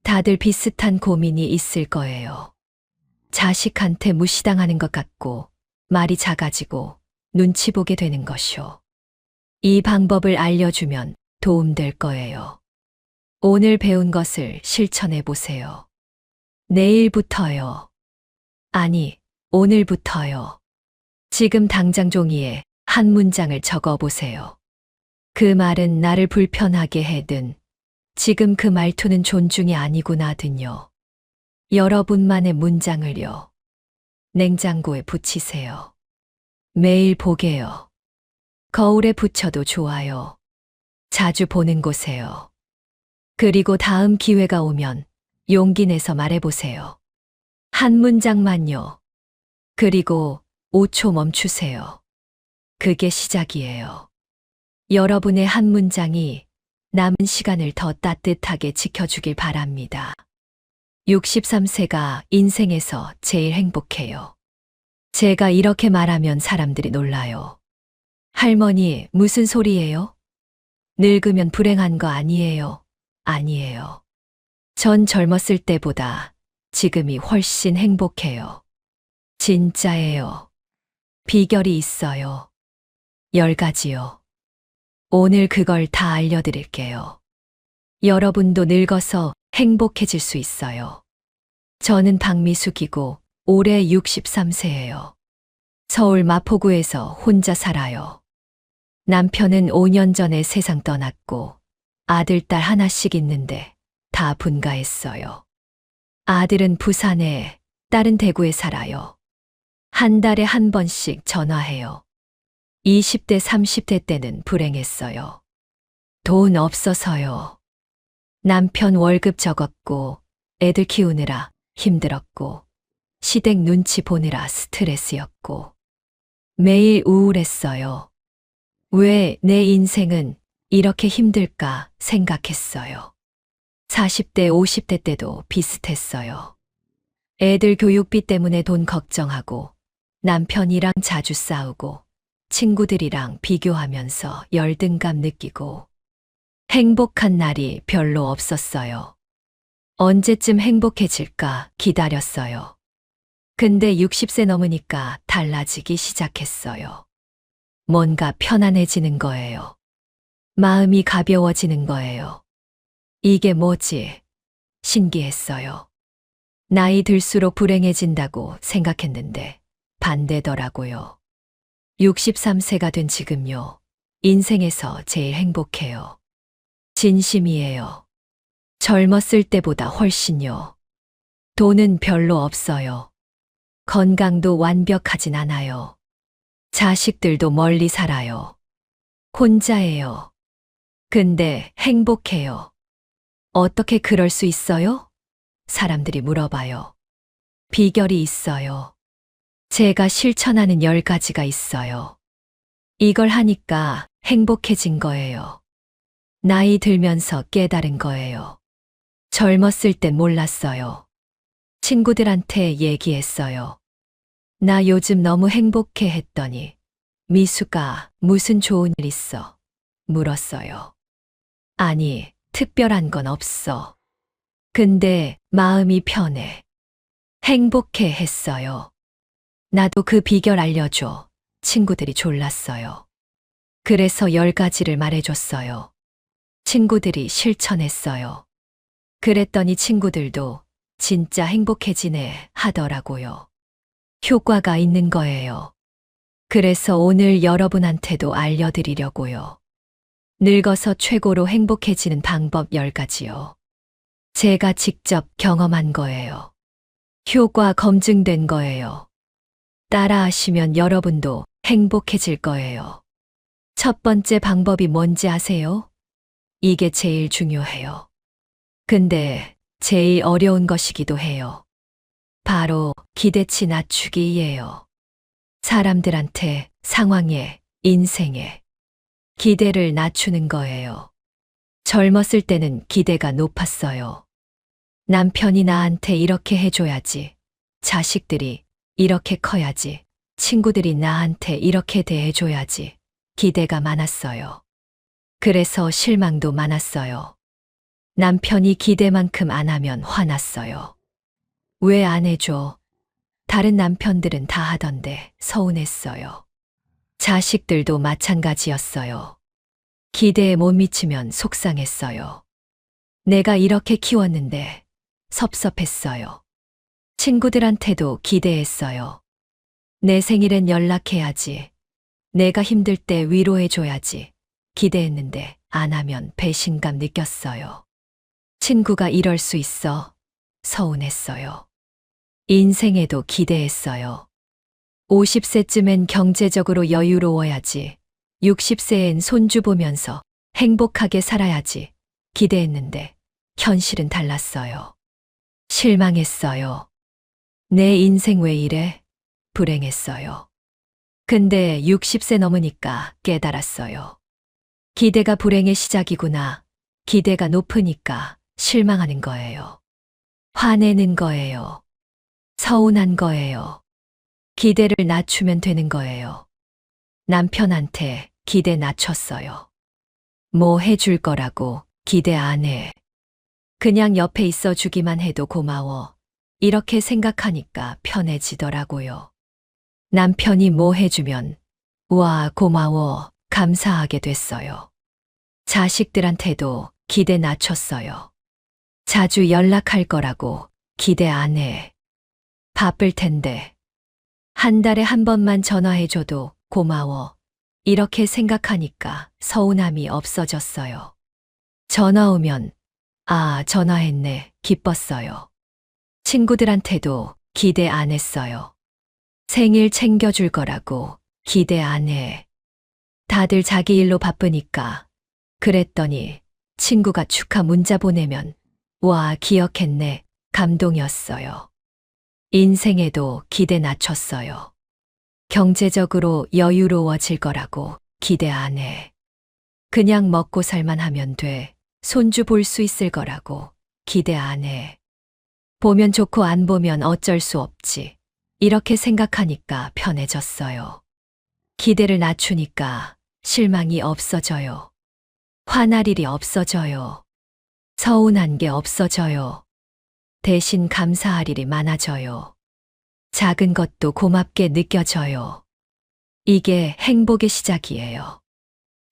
다들 비슷한 고민이 있을 거예요. 자식한테 무시당하는 것 같고 말이 작아지고 눈치 보게 되는 것이요. 이 방법을 알려주면 도움될 거예요. 오늘 배운 것을 실천해 보세요. 내일부터요. 아니, 오늘부터요. 지금 당장 종이에 한 문장을 적어 보세요. 그 말은 나를 불편하게 해든, 지금 그 말투는 존중이 아니구나든요. 여러분만의 문장을요. 냉장고에 붙이세요. 매일 보게요. 거울에 붙여도 좋아요. 자주 보는 곳에요. 그리고 다음 기회가 오면 용기 내서 말해보세요. 한 문장만요. 그리고 5초 멈추세요. 그게 시작이에요. 여러분의 한 문장이 남은 시간을 더 따뜻하게 지켜주길 바랍니다. 63세가 인생에서 제일 행복해요. 제가 이렇게 말하면 사람들이 놀라요. 할머니, 무슨 소리예요? 늙으면 불행한 거 아니에요? 아니에요. 전 젊었을 때보다 지금이 훨씬 행복해요. 진짜예요. 비결이 있어요. 10가지요. 오늘 그걸 다 알려드릴게요. 여러분도 늙어서 행복해질 수 있어요. 저는 박미숙이고 올해 63세예요. 서울 마포구에서 혼자 살아요. 남편은 5년 전에 세상 떠났고 아들, 딸 하나씩 있는데 다 분가했어요. 아들은 부산에, 딸은 대구에 살아요. 한 달에 한 번씩 전화해요. 20대, 30대 때는 불행했어요. 돈 없어서요. 남편 월급 적었고 애들 키우느라 힘들었고 시댁 눈치 보느라 스트레스였고 매일 우울했어요. 왜 내 인생은 이렇게 힘들까 생각했어요. 40대, 50대 때도 비슷했어요. 애들 교육비 때문에 돈 걱정하고 남편이랑 자주 싸우고 친구들이랑 비교하면서 열등감 느끼고 행복한 날이 별로 없었어요. 언제쯤 행복해질까 기다렸어요. 근데 60세 넘으니까 달라지기 시작했어요. 뭔가 편안해지는 거예요. 마음이 가벼워지는 거예요. 이게 뭐지? 신기했어요. 나이 들수록 불행해진다고 생각했는데 반대더라고요. 63세가 된 지금요. 인생에서 제일 행복해요. 진심이에요. 젊었을 때보다 훨씬요. 돈은 별로 없어요. 건강도 완벽하진 않아요. 자식들도 멀리 살아요. 혼자예요. 근데 행복해요. 어떻게 그럴 수 있어요? 사람들이 물어봐요. 비결이 있어요. 제가 실천하는 10가지가 있어요. 이걸 하니까 행복해진 거예요. 나이 들면서 깨달은 거예요. 젊었을 땐 몰랐어요. 친구들한테 얘기했어요. 나 요즘 너무 행복해 했더니 미수가 무슨 좋은 일 있어? 물었어요. 아니, 특별한 건 없어. 근데 마음이 편해. 행복해 했어요. 나도 그 비결 알려줘. 친구들이 졸랐어요. 그래서 10가지를 말해줬어요. 친구들이 실천했어요. 그랬더니 친구들도 진짜 행복해지네 하더라고요. 효과가 있는 거예요. 그래서 오늘 여러분한테도 알려드리려고요. 늙어서 최고로 행복해지는 방법 10가지요. 제가 직접 경험한 거예요. 효과 검증된 거예요. 따라하시면 여러분도 행복해질 거예요. 첫 번째 방법이 뭔지 아세요? 이게 제일 중요해요. 근데 제일 어려운 것이기도 해요. 바로 기대치 낮추기예요. 사람들한테, 상황에, 인생에 기대를 낮추는 거예요. 젊었을 때는 기대가 높았어요. 남편이 나한테 이렇게 해줘야지. 자식들이 이렇게 커야지. 친구들이 나한테 이렇게 대해줘야지. 기대가 많았어요. 그래서 실망도 많았어요. 남편이 기대만큼 안 하면 화났어요. 왜 안 해줘? 다른 남편들은 다 하던데 서운했어요. 자식들도 마찬가지였어요. 기대에 못 미치면 속상했어요. 내가 이렇게 키웠는데 섭섭했어요. 친구들한테도 기대했어요. 내 생일엔 연락해야지. 내가 힘들 때 위로해줘야지. 기대했는데 안 하면 배신감 느꼈어요. 친구가 이럴 수 있어. 서운했어요. 인생에도 기대했어요. 50세쯤엔 경제적으로 여유로워야지. 60세엔 손주 보면서 행복하게 살아야지. 기대했는데 현실은 달랐어요. 실망했어요. 내 인생 왜 이래? 불행했어요. 근데 60세 넘으니까 깨달았어요. 기대가 불행의 시작이구나. 기대가 높으니까 실망하는 거예요. 화내는 거예요. 서운한 거예요. 기대를 낮추면 되는 거예요. 남편한테 기대 낮췄어요. 뭐 해줄 거라고 기대 안 해. 그냥 옆에 있어 주기만 해도 고마워. 이렇게 생각하니까 편해지더라고요. 남편이 뭐 해주면 와, 고마워, 감사하게 됐어요. 자식들한테도 기대 낮췄어요. 자주 연락할 거라고 기대 안 해. 바쁠 텐데. 한 달에 한 번만 전화해줘도 고마워. 이렇게 생각하니까 서운함이 없어졌어요. 전화 오면 아, 전화했네. 기뻤어요. 친구들한테도 기대 안 했어요. 생일 챙겨줄 거라고 기대 안 해. 다들 자기 일로 바쁘니까. 그랬더니 친구가 축하 문자 보내면 와, 기억했네. 감동이었어요. 인생에도 기대 낮췄어요. 경제적으로 여유로워질 거라고 기대 안 해. 그냥 먹고 살만 하면 돼. 손주 볼 수 있을 거라고. 기대 안 해. 보면 좋고 안 보면 어쩔 수 없지. 이렇게 생각하니까 편해졌어요. 기대를 낮추니까 실망이 없어져요. 화날 일이 없어져요. 서운한 게 없어져요. 대신 감사할 일이 많아져요. 작은 것도 고맙게 느껴져요. 이게 행복의 시작이에요.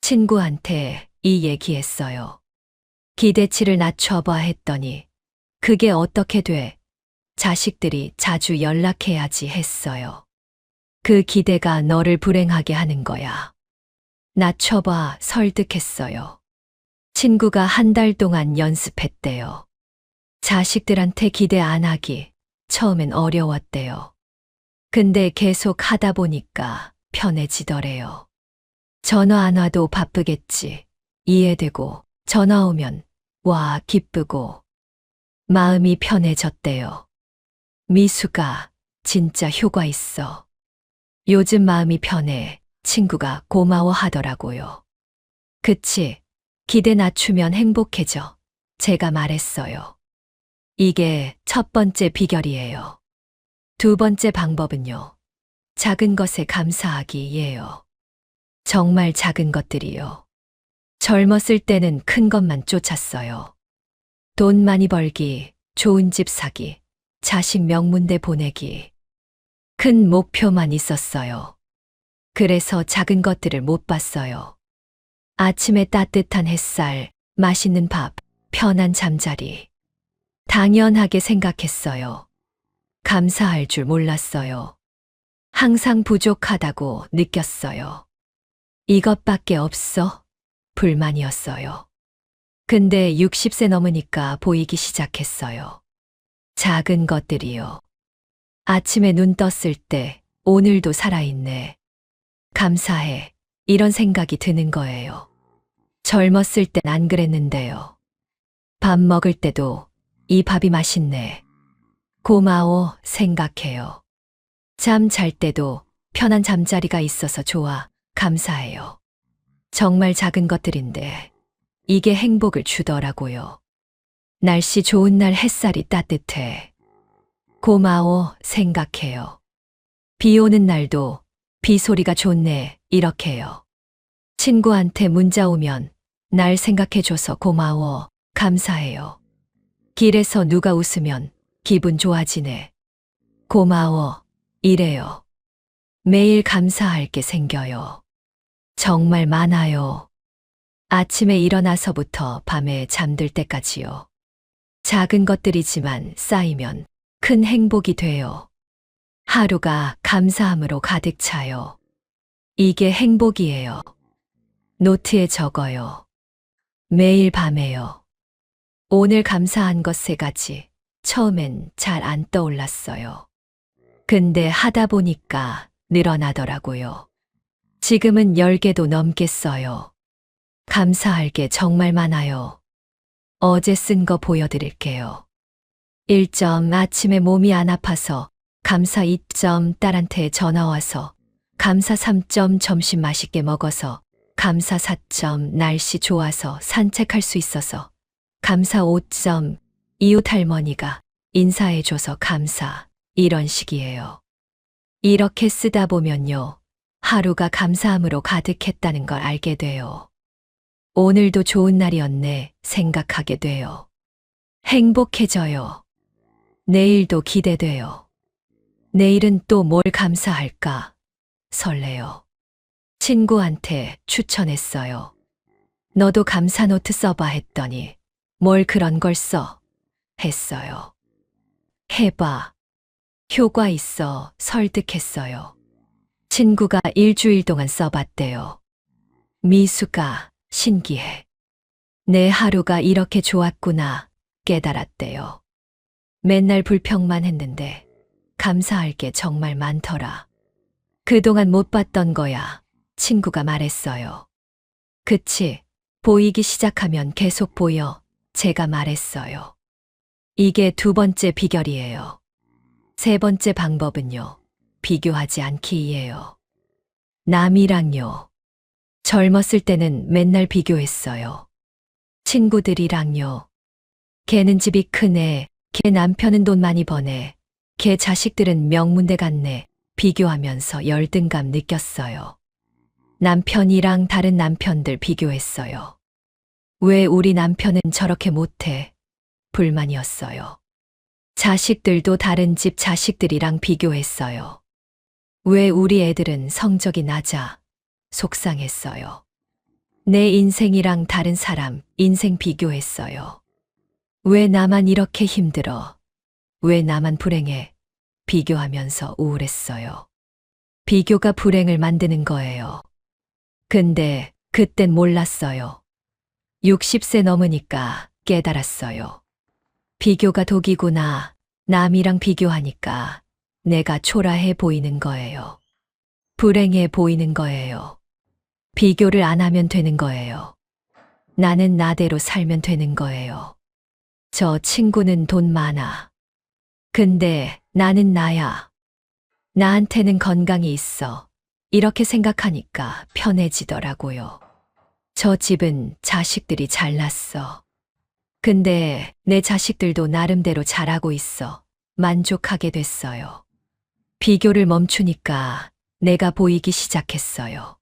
친구한테 이 얘기했어요. 기대치를 낮춰봐 했더니 그게 어떻게 돼? 자식들이 자주 연락해야지 했어요. 그 기대가 너를 불행하게 하는 거야. 낮춰봐 설득했어요. 친구가 한 달 동안 연습했대요. 자식들한테 기대 안 하기 처음엔 어려웠대요. 근데 계속 하다 보니까 편해지더래요. 전화 안 와도 바쁘겠지. 이해되고 전화 오면 와 기쁘고 마음이 편해졌대요. 미수가 진짜 효과 있어. 요즘 마음이 편해. 친구가 고마워하더라고요. 그치? 기대 낮추면 행복해져. 제가 말했어요. 이게 첫 번째 비결이에요. 두 번째 방법은요. 작은 것에 감사하기예요. 정말 작은 것들이요. 젊었을 때는 큰 것만 쫓았어요. 돈 많이 벌기, 좋은 집 사기, 자식 명문대 보내기. 큰 목표만 있었어요. 그래서 작은 것들을 못 봤어요. 아침에 따뜻한 햇살, 맛있는 밥, 편한 잠자리. 당연하게 생각했어요. 감사할 줄 몰랐어요. 항상 부족하다고 느꼈어요. 이것밖에 없어? 불만이었어요. 근데 60세 넘으니까 보이기 시작했어요. 작은 것들이요. 아침에 눈 떴을 때 오늘도 살아있네. 감사해. 이런 생각이 드는 거예요. 젊었을 땐 안 그랬는데요. 밥 먹을 때도 이 밥이 맛있네. 고마워 생각해요. 잠 잘 때도 편한 잠자리가 있어서 좋아. 감사해요. 정말 작은 것들인데 이게 행복을 주더라고요. 날씨 좋은 날 햇살이 따뜻해. 고마워 생각해요. 비 오는 날도 비 소리가 좋네 이렇게요. 친구한테 문자 오면 날 생각해줘서 고마워 감사해요. 길에서 누가 웃으면 기분 좋아지네. 고마워 이래요. 매일 감사할 게 생겨요. 정말 많아요. 아침에 일어나서부터 밤에 잠들 때까지요. 작은 것들이지만 쌓이면 큰 행복이 돼요. 하루가 감사함으로 가득 차요. 이게 행복이에요. 노트에 적어요. 매일 밤에요. 오늘 감사한 것 3가지. 처음엔 잘 안 떠올랐어요. 근데 하다 보니까 늘어나더라고요. 지금은 10개도 넘겠어요. 감사할 게 정말 많아요. 어제 쓴 거 보여드릴게요. 1점 아침에 몸이 안 아파서 감사 2점 딸한테 전화 와서 감사 3점 점심 맛있게 먹어서 감사 4점 날씨 좋아서 산책할 수 있어서 감사 5점 이웃 할머니가 인사해줘서 감사 이런 식이에요. 이렇게 쓰다 보면요. 하루가 감사함으로 가득했다는 걸 알게 돼요. 오늘도 좋은 날이었네 생각하게 돼요. 행복해져요. 내일도 기대돼요. 내일은 또 뭘 감사할까? 설레요. 친구한테 추천했어요. 너도 감사 노트 써봐 했더니 뭘 그런 걸 써? 했어요. 해봐. 효과 있어 설득했어요. 친구가 일주일 동안 써봤대요. 미수가 신기해. 내 하루가 이렇게 좋았구나 깨달았대요. 맨날 불평만 했는데 감사할 게 정말 많더라. 그동안 못 봤던 거야. 친구가 말했어요. 그치, 보이기 시작하면 계속 보여. 제가 말했어요. 이게 두 번째 비결이에요. 세 번째 방법은요. 비교하지 않기예요. 남이랑요. 젊었을 때는 맨날 비교했어요. 친구들이랑요. 걔는 집이 크네. 걔 남편은 돈 많이 버네. 걔 자식들은 명문대 갔네. 비교하면서 열등감 느꼈어요. 남편이랑 다른 남편들 비교했어요. 왜 우리 남편은 저렇게 못해? 불만이었어요. 자식들도 다른 집 자식들이랑 비교했어요. 왜 우리 애들은 성적이 낮아? 속상했어요. 내 인생이랑 다른 사람 인생 비교했어요. 왜 나만 이렇게 힘들어? 왜 나만 불행해? 비교하면서 우울했어요. 비교가 불행을 만드는 거예요. 근데 그땐 몰랐어요. 60세 넘으니까 깨달았어요. 비교가 독이구나. 남이랑 비교하니까 내가 초라해 보이는 거예요. 불행해 보이는 거예요. 비교를 안 하면 되는 거예요. 나는 나대로 살면 되는 거예요. 저 친구는 돈 많아. 근데 나는 나야. 나한테는 건강이 있어. 이렇게 생각하니까 편해지더라고요. 저 집은 자식들이 잘났어. 근데 내 자식들도 나름대로 잘하고 있어. 만족하게 됐어요. 비교를 멈추니까 내가 보이기 시작했어요.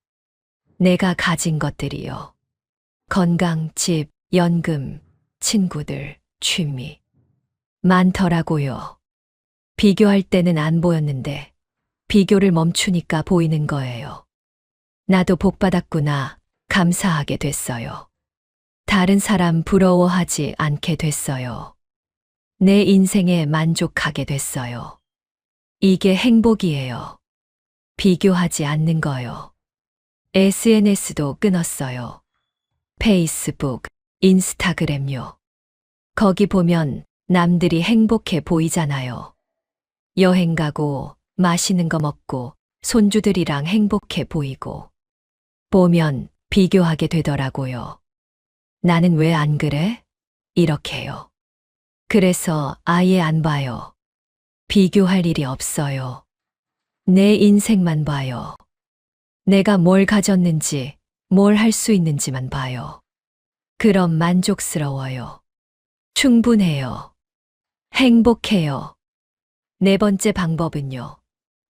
내가 가진 것들이요. 건강, 집, 연금, 친구들, 취미. 많더라고요. 비교할 때는 안 보였는데 비교를 멈추니까 보이는 거예요. 나도 복받았구나. 감사하게 됐어요. 다른 사람 부러워하지 않게 됐어요. 내 인생에 만족하게 됐어요. 이게 행복이에요. 비교하지 않는 거요. SNS도 끊었어요. 페이스북, 인스타그램요. 거기 보면 남들이 행복해 보이잖아요. 여행 가고, 맛있는 거 먹고, 손주들이랑 행복해 보이고. 보면 비교하게 되더라고요. 나는 왜 안 그래? 이렇게요. 그래서 아예 안 봐요. 비교할 일이 없어요. 내 인생만 봐요. 내가 뭘 가졌는지, 뭘 할 수 있는지만 봐요. 그럼 만족스러워요. 충분해요. 행복해요. 네 번째 방법은요.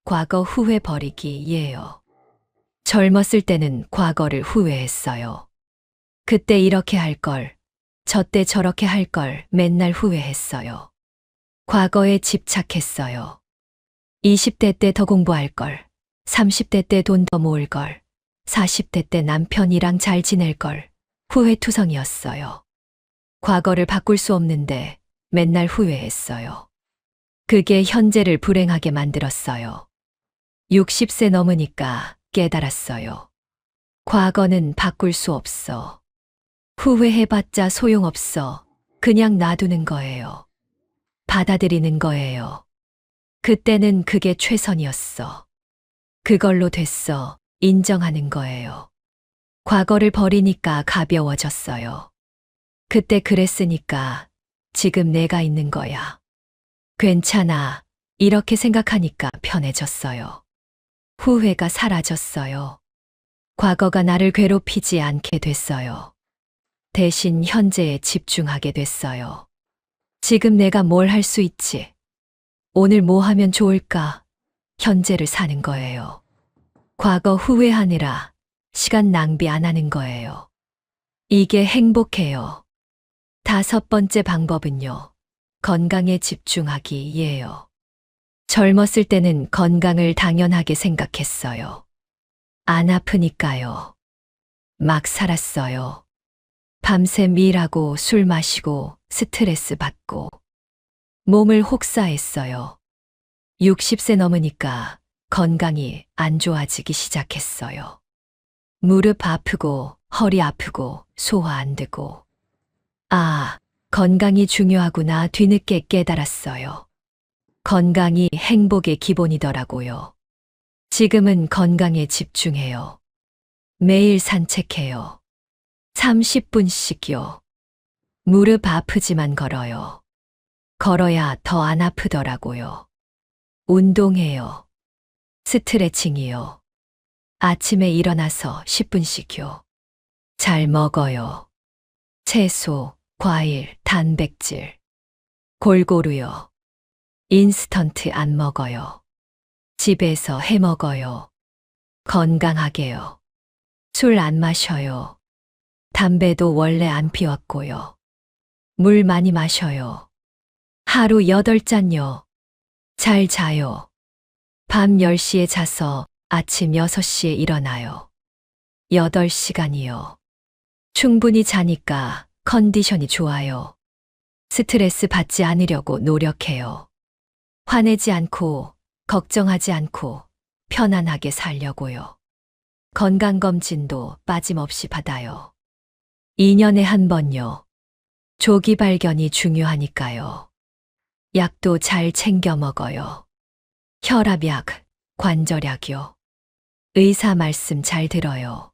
과거 후회 버리기예요. 젊었을 때는 과거를 후회했어요. 그때 이렇게 할 걸, 저때 저렇게 할 걸 맨날 후회했어요. 과거에 집착했어요. 20대 때 더 공부할 걸, 30대 때 돈 더 모을 걸, 40대 때 남편이랑 잘 지낼 걸, 후회투성이었어요. 과거를 바꿀 수 없는데 맨날 후회했어요. 그게 현재를 불행하게 만들었어요. 60세 넘으니까 깨달았어요. 과거는 바꿀 수 없어. 후회해봤자 소용없어. 그냥 놔두는 거예요. 받아들이는 거예요. 그때는 그게 최선이었어. 그걸로 됐어. 인정하는 거예요. 과거를 버리니까 가벼워졌어요. 그때 그랬으니까 지금 내가 있는 거야. 괜찮아. 이렇게 생각하니까 편해졌어요. 후회가 사라졌어요. 과거가 나를 괴롭히지 않게 됐어요. 대신 현재에 집중하게 됐어요. 지금 내가 뭘 할 수 있지? 오늘 뭐 하면 좋을까? 현재를 사는 거예요. 과거 후회하느라 시간 낭비 안 하는 거예요. 이게 행복해요. 다섯 번째 방법은요. 건강에 집중하기예요. 젊었을 때는 건강을 당연하게 생각했어요. 안 아프니까요. 막 살았어요. 밤샘 일하고 술 마시고 스트레스 받고 몸을 혹사했어요. 60세 넘으니까 건강이 안 좋아지기 시작했어요. 무릎 아프고 허리 아프고 소화 안 되고. 아, 건강이 중요하구나 뒤늦게 깨달았어요. 건강이 행복의 기본이더라고요. 지금은 건강에 집중해요. 매일 산책해요. 30분씩요. 무릎 아프지만 걸어요. 걸어야 더 안 아프더라고요. 운동해요. 스트레칭이요. 아침에 일어나서 10분씩요. 잘 먹어요. 채소, 과일, 단백질. 골고루요. 인스턴트 안 먹어요. 집에서 해 먹어요. 건강하게요. 술 안 마셔요. 담배도 원래 안 피웠고요. 물 많이 마셔요. 하루 8잔요. 잘 자요. 밤 10시에 자서 아침 6시에 일어나요. 8시간이요. 충분히 자니까 컨디션이 좋아요. 스트레스 받지 않으려고 노력해요. 화내지 않고, 걱정하지 않고, 편안하게 살려고요. 건강검진도 빠짐없이 받아요. 2년에 한 번요. 조기 발견이 중요하니까요. 약도 잘 챙겨 먹어요. 혈압약, 관절약이요. 의사 말씀 잘 들어요.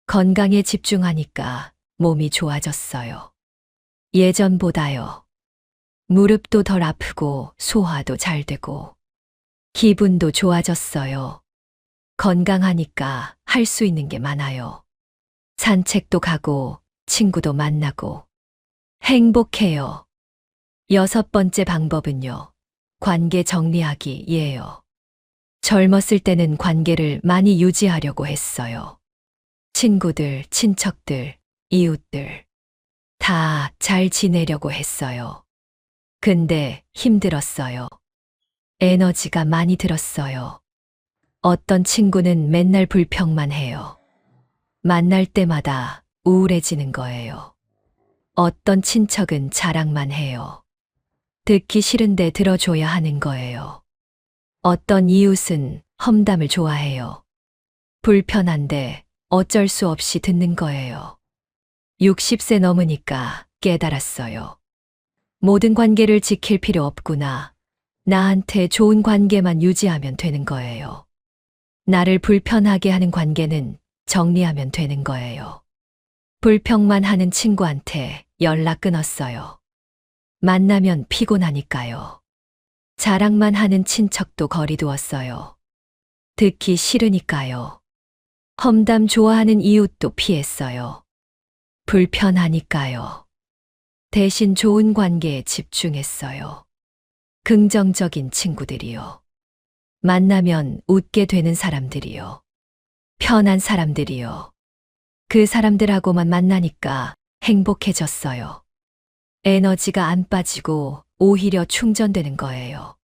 건강에 집중하니까 몸이 좋아졌어요. 예전보다요. 무릎도 덜 아프고 소화도 잘 되고 기분도 좋아졌어요. 건강하니까 할 수 있는 게 많아요. 산책도 가고 친구도 만나고 행복해요. 6번째 방법은요. 관계 정리하기예요. 젊었을 때는 관계를 많이 유지하려고 했어요. 친구들, 친척들, 이웃들 다 잘 지내려고 했어요. 근데 힘들었어요. 에너지가 많이 들었어요. 어떤 친구는 맨날 불평만 해요. 만날 때마다 우울해지는 거예요. 어떤 친척은 자랑만 해요. 듣기 싫은데 들어줘야 하는 거예요. 어떤 이웃은 험담을 좋아해요. 불편한데 어쩔 수 없이 듣는 거예요. 60세 넘으니까 깨달았어요. 모든 관계를 지킬 필요 없구나. 나한테 좋은 관계만 유지하면 되는 거예요. 나를 불편하게 하는 관계는 정리하면 되는 거예요. 불평만 하는 친구한테 연락 끊었어요. 만나면 피곤하니까요. 자랑만 하는 친척도 거리 두었어요. 듣기 싫으니까요. 험담 좋아하는 이웃도 피했어요. 불편하니까요. 대신 좋은 관계에 집중했어요. 긍정적인 친구들이요. 만나면 웃게 되는 사람들이요. 편한 사람들이요. 그 사람들하고만 만나니까 행복해졌어요. 에너지가 안 빠지고 오히려 충전되는 거예요.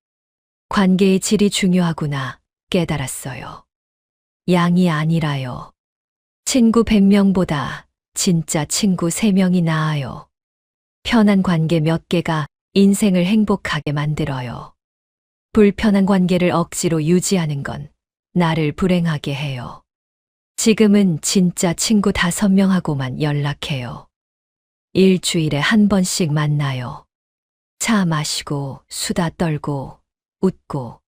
관계의 질이 중요하구나 깨달았어요. 양이 아니라요. 친구 100명보다 진짜 친구 3명이 나아요. 편한 관계 몇 개가 인생을 행복하게 만들어요. 불편한 관계를 억지로 유지하는 건 나를 불행하게 해요. 지금은 진짜 친구 5명하고만 연락해요. 일주일에 한 번씩 만나요. 차 마시고 수다 떨고 웃고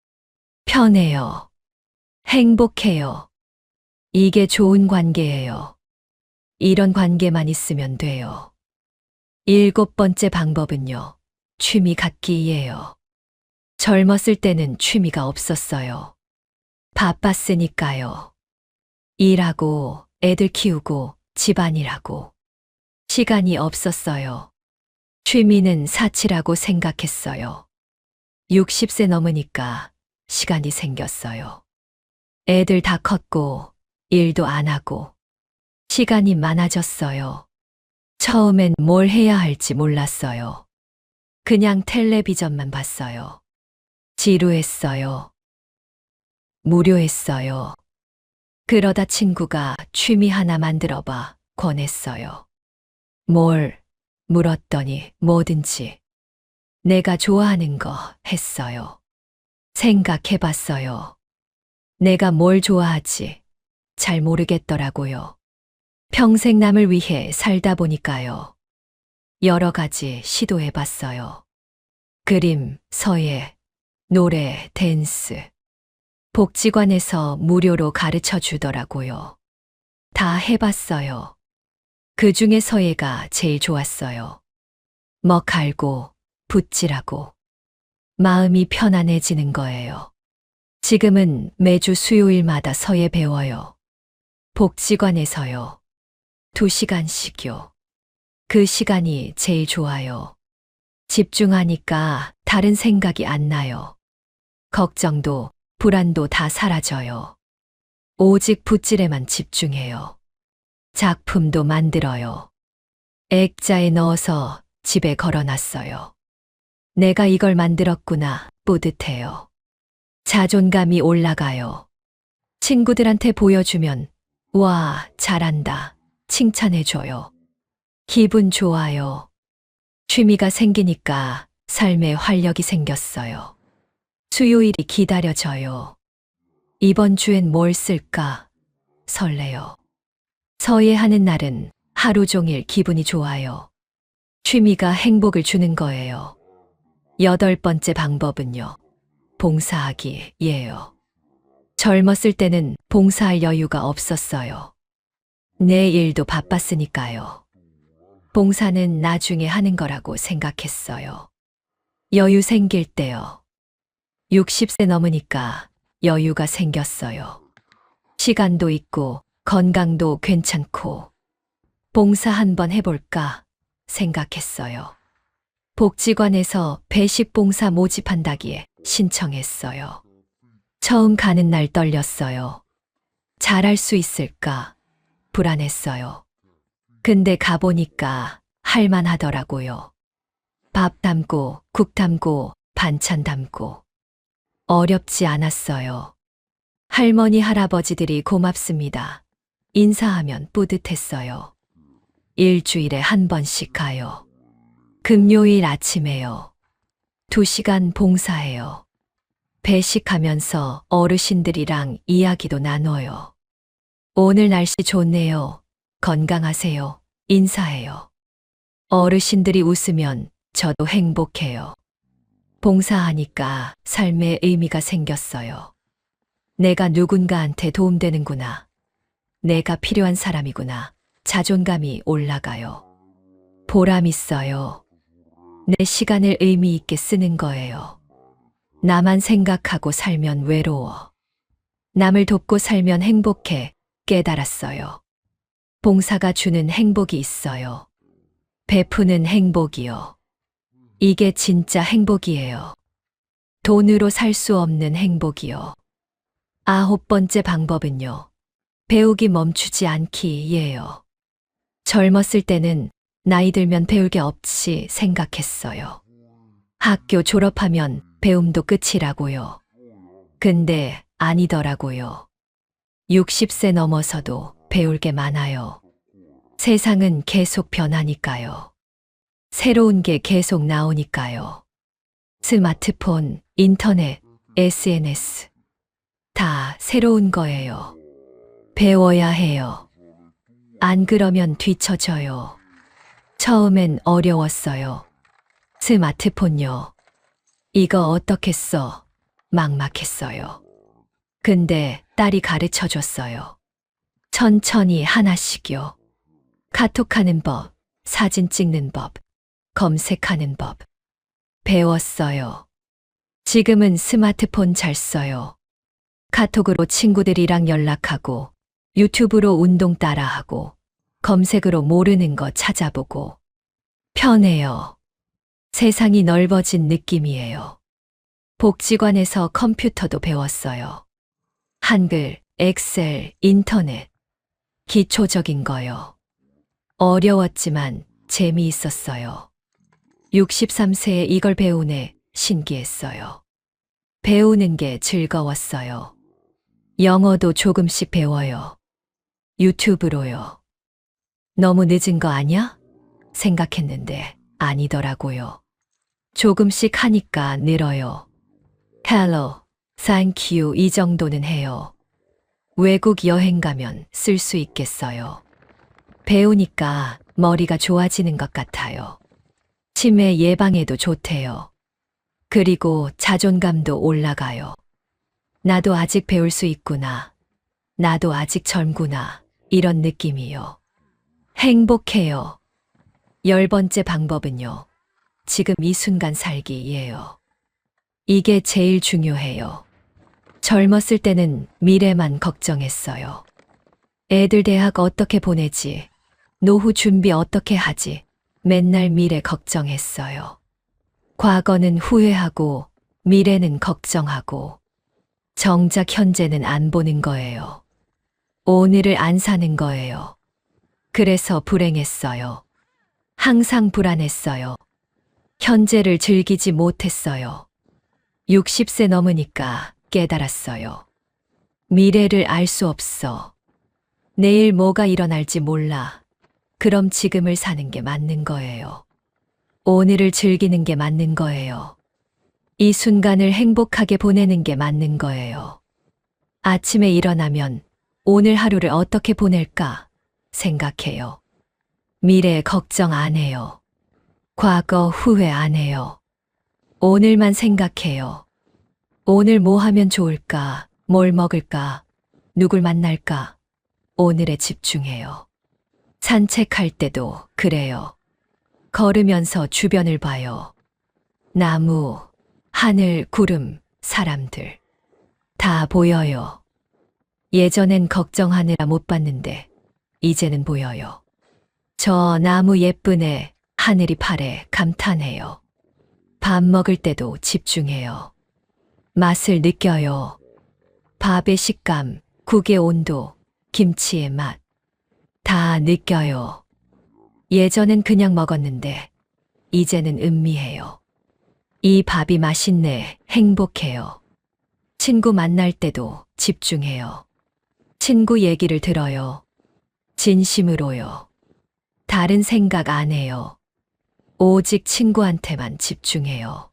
편해요. 행복해요. 이게 좋은 관계예요. 이런 관계만 있으면 돼요. 7번째 방법은요. 취미 갖기예요. 젊었을 때는 취미가 없었어요. 바빴으니까요. 일하고 애들 키우고 집안일하고 시간이 없었어요. 취미는 사치라고 생각했어요. 60세 넘으니까 시간이 생겼어요. 애들 다 컸고 일도 안 하고 시간이 많아졌어요. 처음엔 뭘 해야 할지 몰랐어요. 그냥 텔레비전만 봤어요. 지루했어요. 무료했어요. 그러다 친구가 취미 하나 만들어봐 권했어요. 뭘 물었더니 뭐든지 내가 좋아하는 거 했어요. 생각해봤어요. 내가 뭘 좋아하지 잘 모르겠더라고요. 평생 남을 위해 살다 보니까요. 여러 가지 시도해봤어요. 그림, 서예, 노래, 댄스. 복지관에서 무료로 가르쳐 주더라고요. 다 해봤어요. 그 중에 서예가 제일 좋았어요. 뭐 갈고, 붓질하고. 마음이 편안해지는 거예요. 지금은 매주 수요일마다 서예 배워요. 복지관에서요. 2시간씩요. 그 시간이 제일 좋아요. 집중하니까 다른 생각이 안 나요. 걱정도, 불안도 다 사라져요. 오직 붓질에만 집중해요. 작품도 만들어요. 액자에 넣어서 집에 걸어놨어요. 내가 이걸 만들었구나, 뿌듯해요. 자존감이 올라가요. 친구들한테 보여주면, 와, 잘한다, 칭찬해줘요. 기분 좋아요. 취미가 생기니까 삶에 활력이 생겼어요. 수요일이 기다려져요. 이번 주엔 뭘 쓸까? 설레요. 서예하는 날은 하루 종일 기분이 좋아요. 취미가 행복을 주는 거예요. 8번째 방법은요. 봉사하기예요. 젊었을 때는 봉사할 여유가 없었어요. 내 일도 바빴으니까요. 봉사는 나중에 하는 거라고 생각했어요. 여유 생길 때요. 60세 넘으니까 여유가 생겼어요. 시간도 있고 건강도 괜찮고 봉사 한번 해볼까 생각했어요. 복지관에서 배식 봉사 모집한다기에 신청했어요. 처음 가는 날 떨렸어요. 잘할 수 있을까 불안했어요. 근데 가보니까 할만하더라고요. 밥 담고 국 담고 반찬 담고 어렵지 않았어요. 할머니 할아버지들이 고맙습니다. 인사하면 뿌듯했어요. 일주일에 한 번씩 가요. 금요일 아침에요. 2시간 봉사해요. 배식하면서 어르신들이랑 이야기도 나눠요. 오늘 날씨 좋네요. 건강하세요. 인사해요. 어르신들이 웃으면 저도 행복해요. 봉사하니까 삶에 의미가 생겼어요. 내가 누군가한테 도움되는구나. 내가 필요한 사람이구나. 자존감이 올라가요. 보람 있어요. 내 시간을 의미 있게 쓰는 거예요. 나만 생각하고 살면 외로워. 남을 돕고 살면 행복해 깨달았어요. 봉사가 주는 행복이 있어요. 베푸는 행복이요. 이게 진짜 행복이에요. 돈으로 살 수 없는 행복이요. 9번째 방법은요. 배우기 멈추지 않기예요. 젊었을 때는 나이 들면 배울 게 없이 생각했어요. 학교 졸업하면 배움도 끝이라고요. 근데 아니더라고요. 60세 넘어서도 배울 게 많아요. 세상은 계속 변하니까요. 새로운 게 계속 나오니까요. 스마트폰, 인터넷, SNS. 다 새로운 거예요. 배워야 해요. 안 그러면 뒤처져요. 처음엔 어려웠어요. 스마트폰요. 이거 어떻게 써? 막막했어요. 근데 딸이 가르쳐 줬어요. 천천히 하나씩요. 카톡하는 법, 사진 찍는 법, 검색하는 법. 배웠어요. 지금은 스마트폰 잘 써요. 카톡으로 친구들이랑 연락하고, 유튜브로 운동 따라하고, 검색으로 모르는 거 찾아보고. 편해요. 세상이 넓어진 느낌이에요. 복지관에서 컴퓨터도 배웠어요. 한글, 엑셀, 인터넷. 기초적인 거요. 어려웠지만 재미있었어요. 63세에 이걸 배우네 신기했어요. 배우는 게 즐거웠어요. 영어도 조금씩 배워요. 유튜브로요. 너무 늦은 거 아니야? 생각했는데 아니더라고요. 조금씩 하니까 늘어요. Hello, thank you 이 정도는 해요. 외국 여행 가면 쓸 수 있겠어요. 배우니까 머리가 좋아지는 것 같아요. 치매 예방에도 좋대요. 그리고 자존감도 올라가요. 나도 아직 배울 수 있구나. 나도 아직 젊구나. 이런 느낌이요. 행복해요. 10번째 방법은요. 지금 이 순간 살기예요. 이게 제일 중요해요. 젊었을 때는 미래만 걱정했어요. 애들 대학 어떻게 보내지? 노후 준비 어떻게 하지? 맨날 미래 걱정했어요. 과거는 후회하고 미래는 걱정하고 정작 현재는 안 보는 거예요. 오늘을 안 사는 거예요. 그래서 불행했어요. 항상 불안했어요. 현재를 즐기지 못했어요. 60세 넘으니까 깨달았어요. 미래를 알 수 없어. 내일 뭐가 일어날지 몰라. 그럼 지금을 사는 게 맞는 거예요. 오늘을 즐기는 게 맞는 거예요. 이 순간을 행복하게 보내는 게 맞는 거예요. 아침에 일어나면 오늘 하루를 어떻게 보낼까 생각해요. 미래 걱정 안 해요. 과거 후회 안 해요. 오늘만 생각해요. 오늘 뭐 하면 좋을까? 뭘 먹을까? 누굴 만날까? 오늘에 집중해요. 산책할 때도 그래요. 걸으면서 주변을 봐요. 나무, 하늘, 구름, 사람들. 다 보여요. 예전엔 걱정하느라 못 봤는데, 이제는 보여요. 저 나무 예쁘네, 하늘이 파래, 감탄해요. 밥 먹을 때도 집중해요. 맛을 느껴요. 밥의 식감, 국의 온도, 김치의 맛. 다 느껴요. 예전엔 그냥 먹었는데, 이제는 음미해요. 이 밥이 맛있네, 행복해요. 친구 만날 때도 집중해요. 친구 얘기를 들어요. 진심으로요. 다른 생각 안 해요. 오직 친구한테만 집중해요.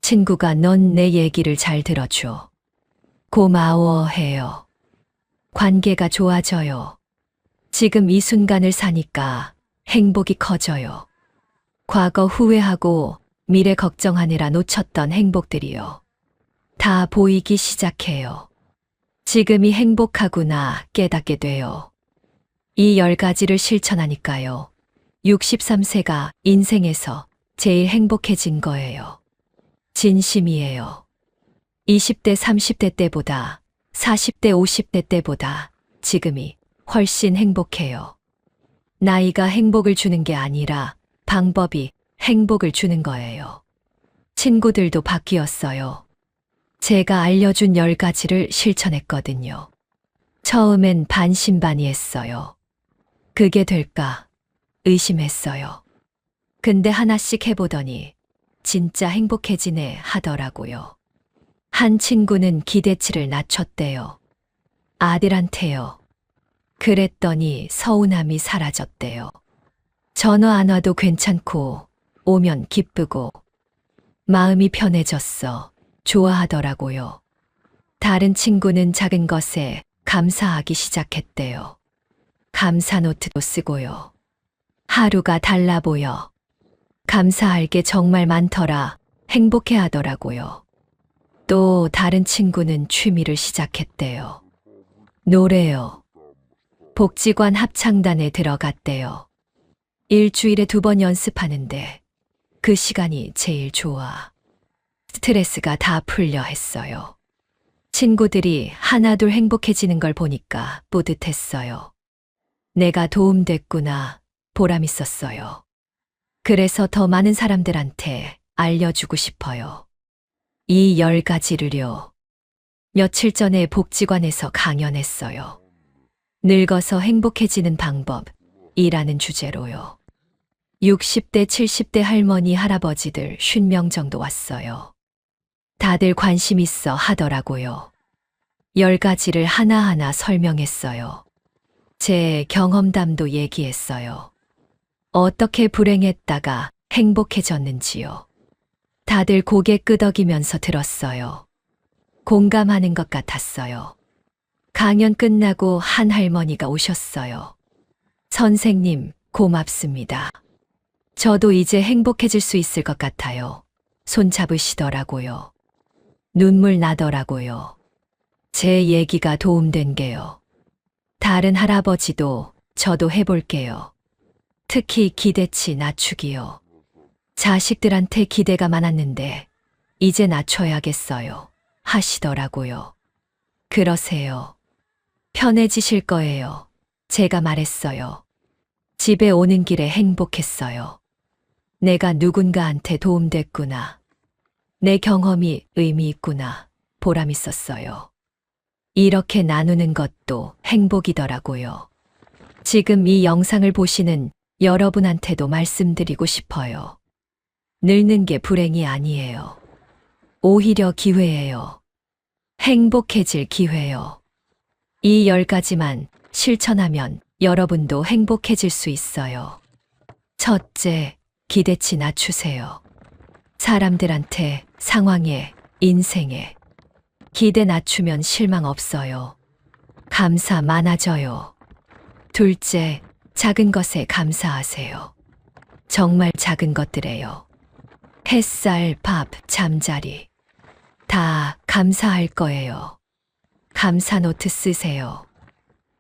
친구가 넌 내 얘기를 잘 들어줘. 고마워해요. 관계가 좋아져요. 지금 이 순간을 사니까 행복이 커져요. 과거 후회하고 미래 걱정하느라 놓쳤던 행복들이요. 다 보이기 시작해요. 지금이 행복하구나 깨닫게 돼요. 이 10가지를 실천하니까요. 63세가 인생에서 제일 행복해진 거예요. 진심이에요. 20대, 30대 때보다, 40대, 50대 때보다 지금이 훨씬 행복해요. 나이가 행복을 주는 게 아니라 방법이 행복을 주는 거예요. 친구들도 바뀌었어요. 제가 알려준 10가지를 실천했거든요. 처음엔 반신반의했어요. 그게 될까 의심했어요. 근데 하나씩 해보더니 진짜 행복해지네 하더라고요. 한 친구는 기대치를 낮췄대요. 아들한테요. 그랬더니 서운함이 사라졌대요. 전화 안 와도 괜찮고 오면 기쁘고 마음이 편해졌어. 좋아하더라고요. 다른 친구는 작은 것에 감사하기 시작했대요. 감사 노트도 쓰고요. 하루가 달라 보여. 감사할 게 정말 많더라. 행복해 하더라고요. 또 다른 친구는 취미를 시작했대요. 노래요. 복지관 합창단에 들어갔대요. 일주일에 2번 연습하는데 그 시간이 제일 좋아. 스트레스가 다 풀려 했어요. 친구들이 하나둘 행복해지는 걸 보니까 뿌듯했어요. 내가 도움됐구나. 보람 있었어요. 그래서 더 많은 사람들한테 알려주고 싶어요. 이 10가지를요. 며칠 전에 복지관에서 강연했어요. 늙어서 행복해지는 방법이라는 주제로요. 60대, 70대 할머니, 할아버지들 50명 정도 왔어요. 다들 관심 있어 하더라고요. 10가지를 하나하나 설명했어요. 제 경험담도 얘기했어요. 어떻게 불행했다가 행복해졌는지요. 다들 고개 끄덕이면서 들었어요. 공감하는 것 같았어요. 강연 끝나고 한 할머니가 오셨어요. 선생님, 고맙습니다. 저도 이제 행복해질 수 있을 것 같아요. 손 잡으시더라고요. 눈물 나더라고요. 제 얘기가 도움된 게요. 다른 할아버지도 저도 해볼게요. 특히 기대치 낮추기요. 자식들한테 기대가 많았는데 이제 낮춰야겠어요. 하시더라고요. 그러세요. 편해지실 거예요. 제가 말했어요. 집에 오는 길에 행복했어요. 내가 누군가한테 도움됐구나. 내 경험이 의미 있구나. 보람 있었어요. 이렇게 나누는 것도 행복이더라고요. 지금 이 영상을 보시는 여러분한테도 말씀드리고 싶어요. 늙는 게 불행이 아니에요. 오히려 기회예요. 행복해질 기회요. 이 10가지만 실천하면 여러분도 행복해질 수 있어요. 첫째, 기대치 낮추세요. 사람들한테, 상황에, 인생에 기대 낮추면 실망 없어요. 감사 많아져요. 둘째, 작은 것에 감사하세요. 정말 작은 것들에요. 햇살, 밥, 잠자리. 다 감사할 거예요. 감사 노트 쓰세요.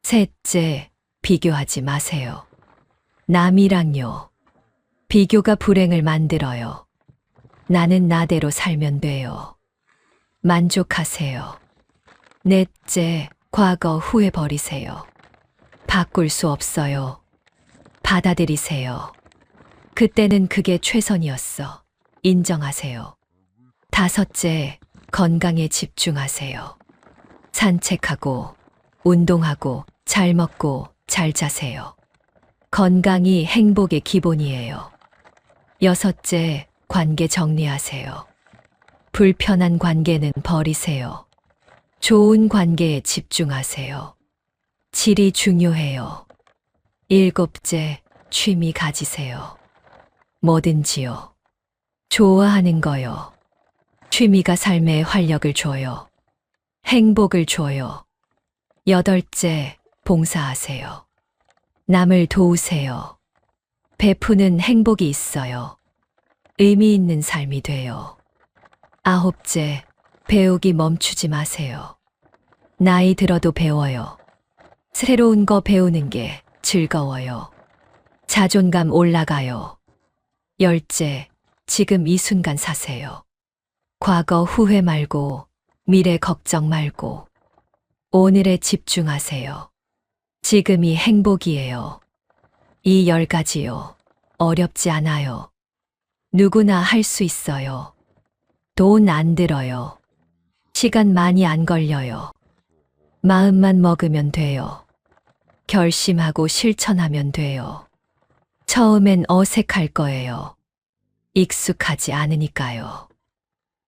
셋째, 비교하지 마세요. 남이랑요. 비교가 불행을 만들어요. 나는 나대로 살면 돼요. 만족하세요. 넷째, 과거 후회 버리세요. 바꿀 수 없어요. 받아들이세요. 그때는 그게 최선이었어. 인정하세요. 다섯째, 건강에 집중하세요. 산책하고, 운동하고, 잘 먹고, 잘 자세요. 건강이 행복의 기본이에요. 여섯째, 관계 정리하세요. 불편한 관계는 버리세요. 좋은 관계에 집중하세요. 질이 중요해요. 일곱째, 취미 가지세요. 뭐든지요. 좋아하는 거요. 취미가 삶에 활력을 줘요. 행복을 줘요. 여덟째, 봉사하세요. 남을 도우세요. 베푸는 행복이 있어요. 의미 있는 삶이 돼요. 아홉째, 배우기 멈추지 마세요. 나이 들어도 배워요. 새로운 거 배우는 게 즐거워요. 자존감 올라가요. 열째, 지금 이 순간 사세요. 과거 후회 말고, 미래 걱정 말고, 오늘에 집중하세요. 지금이 행복이에요. 이 10가지요. 어렵지 않아요. 누구나 할 수 있어요. 돈 안 들어요. 시간 많이 안 걸려요. 마음만 먹으면 돼요. 결심하고 실천하면 돼요. 처음엔 어색할 거예요. 익숙하지 않으니까요.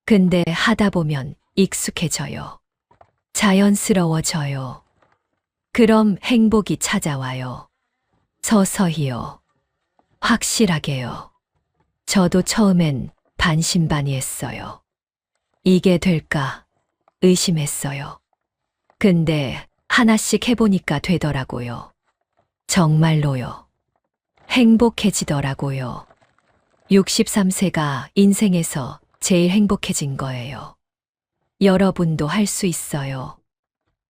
근데 하다 보면 익숙해져요. 자연스러워져요. 그럼 행복이 찾아와요. 서서히요. 확실하게요. 저도 처음엔 반신반의했어요. 이게 될까 의심했어요. 근데 하나씩 해보니까 되더라고요. 정말로요. 행복해지더라고요. 63세가 인생에서 제일 행복해진 거예요. 여러분도 할 수 있어요.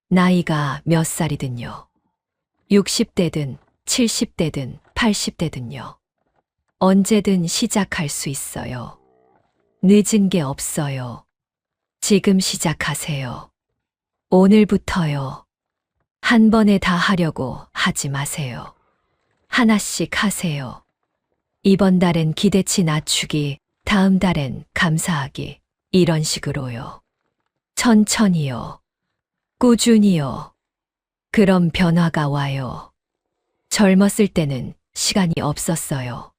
나이가 몇 살이든요. 60대든 70대든 80대든요. 언제든 시작할 수 있어요. 늦은 게 없어요. 지금 시작하세요. 오늘부터요. 한 번에 다 하려고 하지 마세요. 하나씩 하세요. 이번 달엔 기대치 낮추기, 다음 달엔 감사하기, 이런 식으로요. 천천히요. 꾸준히요. 그럼 변화가 와요. 젊었을 때는 시간이 없었어요.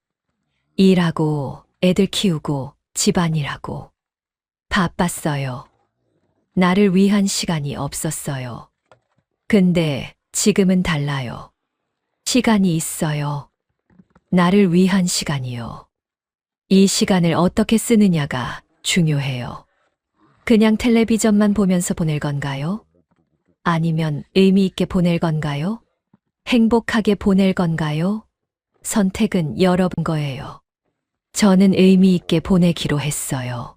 일하고, 애들 키우고, 집안일하고. 바빴어요. 나를 위한 시간이 없었어요. 근데 지금은 달라요. 시간이 있어요. 나를 위한 시간이요. 이 시간을 어떻게 쓰느냐가 중요해요. 그냥 텔레비전만 보면서 보낼 건가요? 아니면 의미 있게 보낼 건가요? 행복하게 보낼 건가요? 선택은 여러분 거예요. 저는 의미 있게 보내기로 했어요.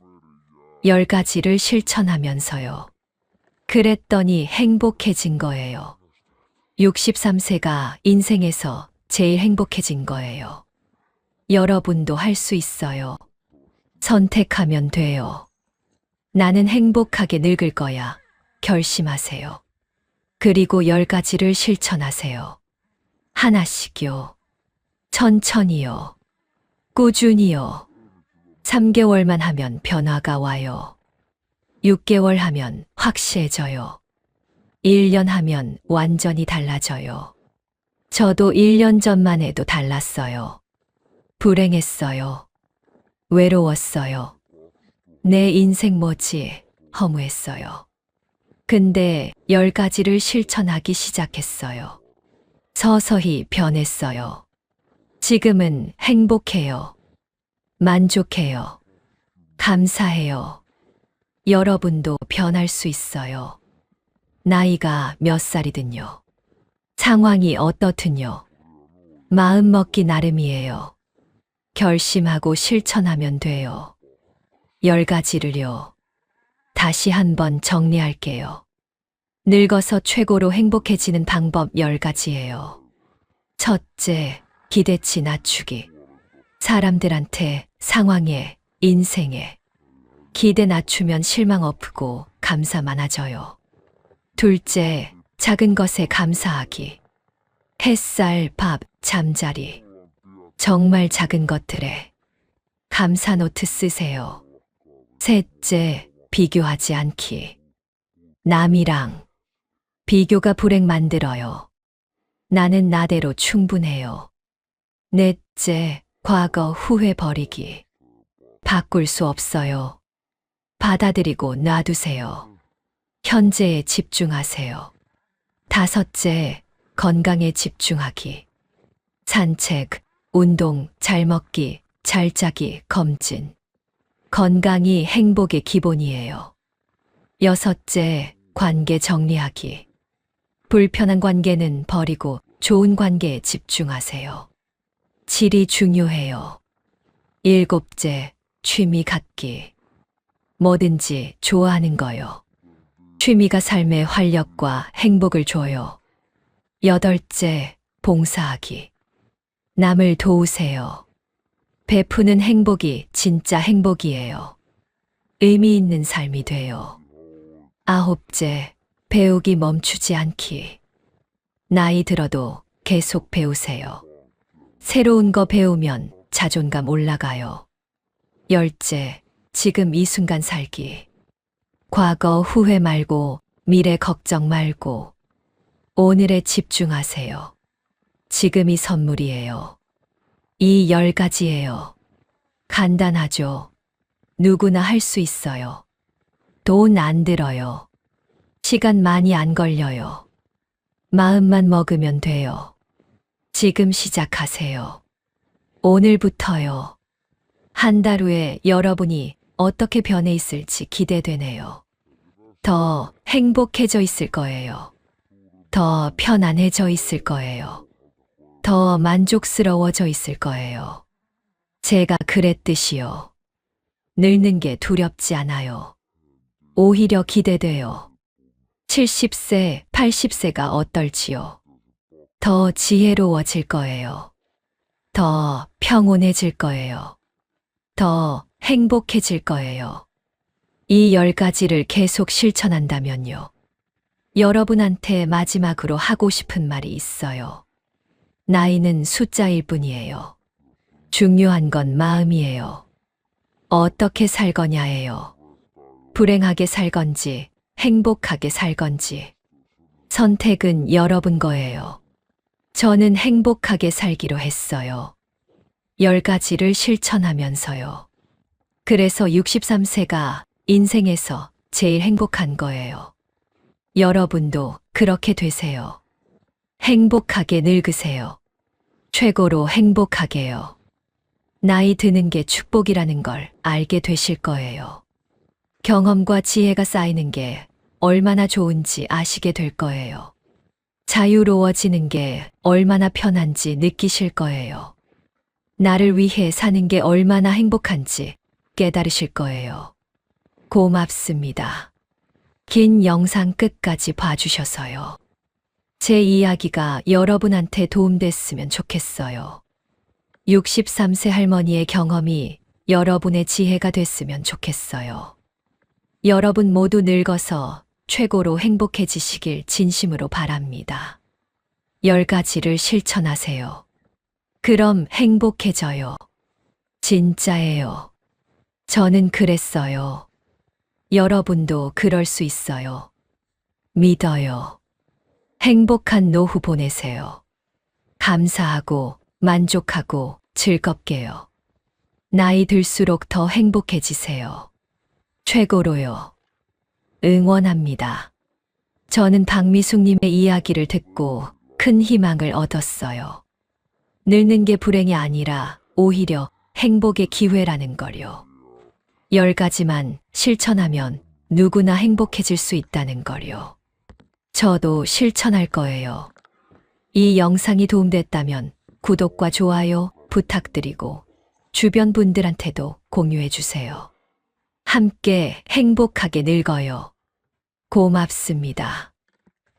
10가지를 실천하면서요. 그랬더니 행복해진 거예요. 63세가 인생에서 제일 행복해진 거예요. 여러분도 할 수 있어요. 선택하면 돼요. 나는 행복하게 늙을 거야. 결심하세요. 그리고 10가지를 실천하세요. 하나씩요. 천천히요. 꾸준히요. 3개월만 하면 변화가 와요. 6개월 하면 확실해져요. 1년 하면 완전히 달라져요. 저도 1년 전만 해도 달랐어요. 불행했어요. 외로웠어요. 내 인생 뭐지? 허무했어요. 근데 10가지를 실천하기 시작했어요. 서서히 변했어요. 지금은 행복해요. 만족해요. 감사해요. 여러분도 변할 수 있어요. 나이가 몇 살이든요. 상황이 어떻든요. 마음 먹기 나름이에요. 결심하고 실천하면 돼요. 10가지를요. 다시 한번 정리할게요. 늙어서 최고로 행복해지는 방법 10가지예요. 첫째, 기대치 낮추기. 사람들한테, 상황에, 인생에. 기대 낮추면 실망 없고 감사 많아져요. 둘째, 작은 것에 감사하기. 햇살, 밥, 잠자리. 정말 작은 것들에 감사 노트 쓰세요. 셋째, 비교하지 않기. 남이랑 비교가 불행 만들어요. 나는 나대로 충분해요. 넷째, 과거 후회 버리기. 바꿀 수 없어요. 받아들이고 놔두세요. 현재에 집중하세요. 다섯째, 건강에 집중하기. 산책, 운동, 잘 먹기, 잘 자기, 검진. 건강이 행복의 기본이에요. 여섯째, 관계 정리하기. 불편한 관계는 버리고 좋은 관계에 집중하세요. 질이 중요해요. 일곱째, 취미 갖기. 뭐든지 좋아하는 거요. 취미가 삶의 활력과 행복을 줘요. 여덟째, 봉사하기. 남을 도우세요. 베푸는 행복이 진짜 행복이에요. 의미 있는 삶이 돼요. 아홉째, 배우기 멈추지 않기. 나이 들어도 계속 배우세요. 새로운 거 배우면 자존감 올라가요. 열째, 지금 이 순간 살기. 과거 후회 말고 미래 걱정 말고 오늘에 집중하세요. 지금이 선물이에요. 이 10가지예요. 간단하죠? 누구나 할 수 있어요. 돈 안 들어요. 시간 많이 안 걸려요. 마음만 먹으면 돼요. 지금 시작하세요. 오늘부터요. 한 달 후에 여러분이 어떻게 변해 있을지 기대되네요. 더 행복해져 있을 거예요. 더 편안해져 있을 거예요. 더 만족스러워져 있을 거예요. 제가 그랬듯이요. 늙는 게 두렵지 않아요. 오히려 기대돼요. 70세, 80세가 어떨지요. 더 지혜로워질 거예요. 더 평온해질 거예요. 더 행복해질 거예요. 이 10가지를 계속 실천한다면요. 여러분한테 마지막으로 하고 싶은 말이 있어요. 나이는 숫자일 뿐이에요. 중요한 건 마음이에요. 어떻게 살 거냐예요. 불행하게 살 건지, 행복하게 살 건지. 선택은 여러분 거예요. 저는 행복하게 살기로 했어요. 10가지를 실천하면서요. 그래서 63세가 인생에서 제일 행복한 거예요. 여러분도 그렇게 되세요. 행복하게 늙으세요. 최고로 행복하게요. 나이 드는 게 축복이라는 걸 알게 되실 거예요. 경험과 지혜가 쌓이는 게 얼마나 좋은지 아시게 될 거예요. 자유로워지는 게 얼마나 편한지 느끼실 거예요. 나를 위해 사는 게 얼마나 행복한지 깨달으실 거예요. 고맙습니다. 긴 영상 끝까지 봐주셔서요. 제 이야기가 여러분한테 도움됐으면 좋겠어요. 63세 할머니의 경험이 여러분의 지혜가 됐으면 좋겠어요. 여러분 모두 늙어서 최고로 행복해지시길 진심으로 바랍니다. 10가지를 실천하세요. 그럼 행복해져요. 진짜예요. 저는 그랬어요. 여러분도 그럴 수 있어요. 믿어요. 행복한 노후 보내세요. 감사하고 만족하고 즐겁게요. 나이 들수록 더 행복해지세요. 최고로요. 응원합니다. 저는 박미숙님의 이야기를 듣고 큰 희망을 얻었어요. 늙는 게 불행이 아니라 오히려 행복의 기회라는 걸요. 10가지만 실천하면 누구나 행복해질 수 있다는 걸요. 저도 실천할 거예요. 이 영상이 도움됐다면 구독과 좋아요 부탁드리고 주변 분들한테도 공유해 주세요. 함께 행복하게 늙어요. 고맙습니다.